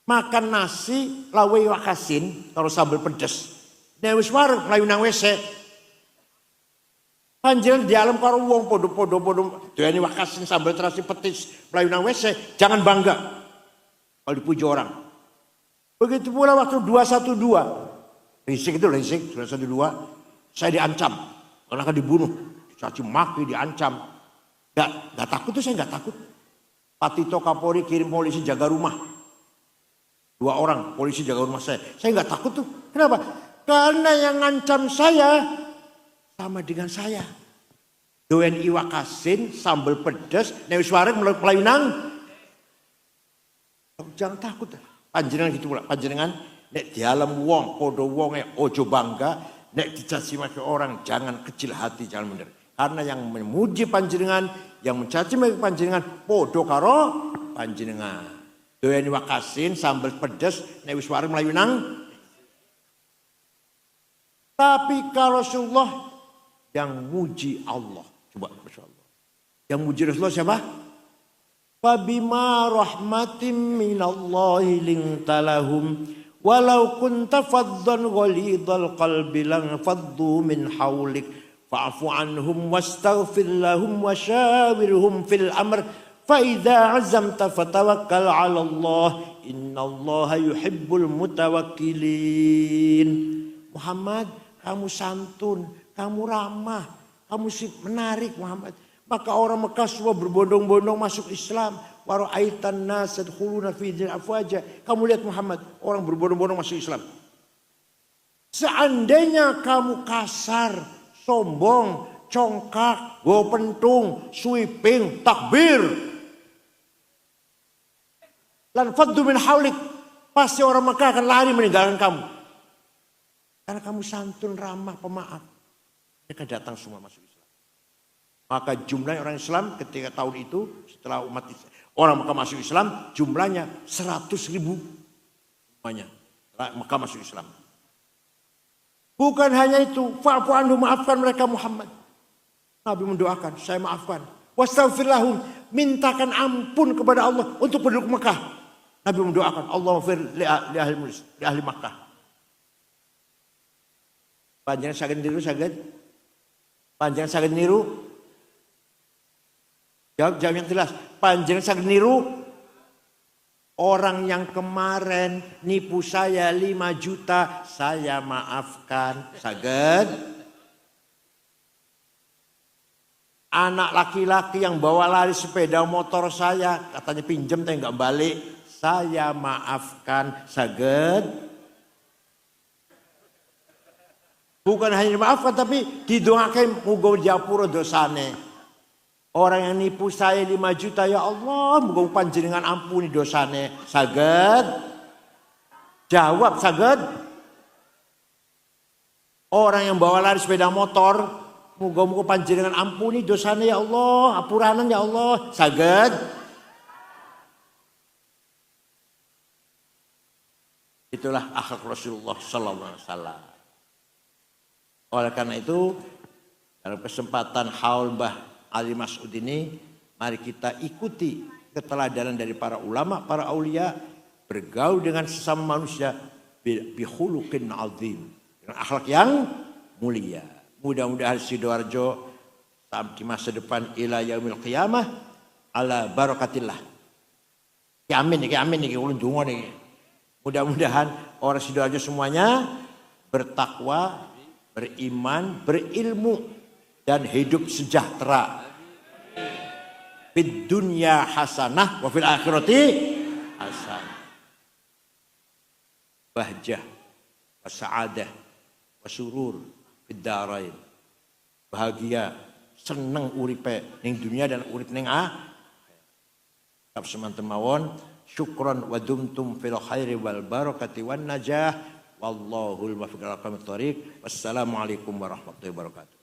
Makan nasi lawe wakasin kalau sambal pedes. Nek wis wareg mlayu nang WC. Panjenengan di alam karo wong podo-podo doyani wakasin sambal terasi petis mlayu nang WC, jangan bangga kalau dipuji orang. Begitu pula waktu 212. Risik 212. Saya diancam, karena akan dibunuh, dicaci maki, diancam. Gak takut tuh, saya gak takut. Pak Tito Kapolri kirim polisi jaga rumah. 2 orang polisi jaga rumah saya. Saya nggak takut tuh. Kenapa? Karena yang ngancam saya sama dengan saya. Doen iwak asin, sambal pedas, nek wis wareg mlayu nang. Jangan takut. Panjenengan gitu pula. Panjenengan nek di alam wong, podo wonge ojo bangga, nek dicaci maki orang jangan kecil hati, jangan bener. Karena yang memuji panjenengan, yang mencaci maki panjenengan podo karo panjenengan. Doyan wakasin, sambal pedas, nek wis wareg mlayu nang. Tapi kalau Rasulullah yang muji Allah, coba Masya Allah. Yang muji Rasulullah siapa? Fabima rahmatim minallahi lintalahum walau kunta faddan ghalidhal qalbi lan faddu min hawlik fa'fu anhum wastaghfir lahum wasyawirhum fil amr. Fa'idha azamta fatawakkal 'ala Allah, innallaha yuhibbul mutawakkilin. Muhammad, kamu santun, kamu ramah, kamu menarik Muhammad. Maka orang Mekah semua berbondong-bondong masuk Islam. Wa ra'aitan nas yadkhuluna fi dinil afwaja. Kamu lihat Muhammad, orang berbondong-bondong masuk Islam. Seandainya kamu kasar, sombong, congkak, go pentung, sweeping, takbir, lan faddu min haulik, pasti orang Mekah akan lari meninggalkan kamu. Karena kamu santun, ramah, pemaaf. Mereka datang semua masuk Islam. Maka jumlahnya orang Islam ketika tahun itu, setelah umat Islam, orang Mekah masuk Islam, jumlahnya 100.000 semuanya. Mekah masuk Islam. Bukan hanya itu, fa'fu anhum, maafkan mereka Muhammad. Nabi mendoakan, saya maafkan. Wastaghfir lahum, mintakan ampun kepada Allah untuk penduduk Mekah. Nabi mendoakan, Allahumma fir li ahli Makkah. Panjangan saged niru saged? Panjangan saged niru? Jawab yang jelas. Panjangan saged niru? Orang yang kemarin nipu saya 5 juta, saya maafkan. Saged? Anak laki-laki yang bawa lari sepeda motor saya, katanya pinjam tapi nggak balik, saya maafkan. Saged? Bukan hanya dimaafkan tapi didoakan muga japura dosane. Orang yang nipu saya 5 juta, ya Allah, muga panjenengan ampuni dosane. Saged? Jawab, saged? Orang yang bawa lari sepeda motor, muga-muga panjenengan ampuni dosane ya Allah, apuranan ya Allah. Saged? Itulah akhlak Rasulullah sallallahu alaihi wasallam. Oleh karena itu, dalam kesempatan haul Mbah Ali Mas'ud ini, mari kita ikuti keteladanan dari para ulama, para aulia, bergaul dengan sesama manusia bihulukin azim, dengan akhlak yang mulia. Mudah-mudahan Sidoarjo di masa depan ila yaumil qiyamah ala barakatillah. Amin nih, ulun donga nih. Mudah-mudahan orang Sidoarjo semuanya bertakwa, beriman, berilmu, dan hidup sejahtera. Fid dunya hasanah wa fil akhirati hasanah. Bahjah wa sa'adah wa surur fid darain. Bahagia, seneng uripe ning dunia dan urip ning akhirat. Semanten mawon, syukron wa dumtum fil khairi wal barakati wan najah. Wallahul muwaffiq ila aqwamit thoriq. Wassalamualaikum warahmatullahi wabarakatuh.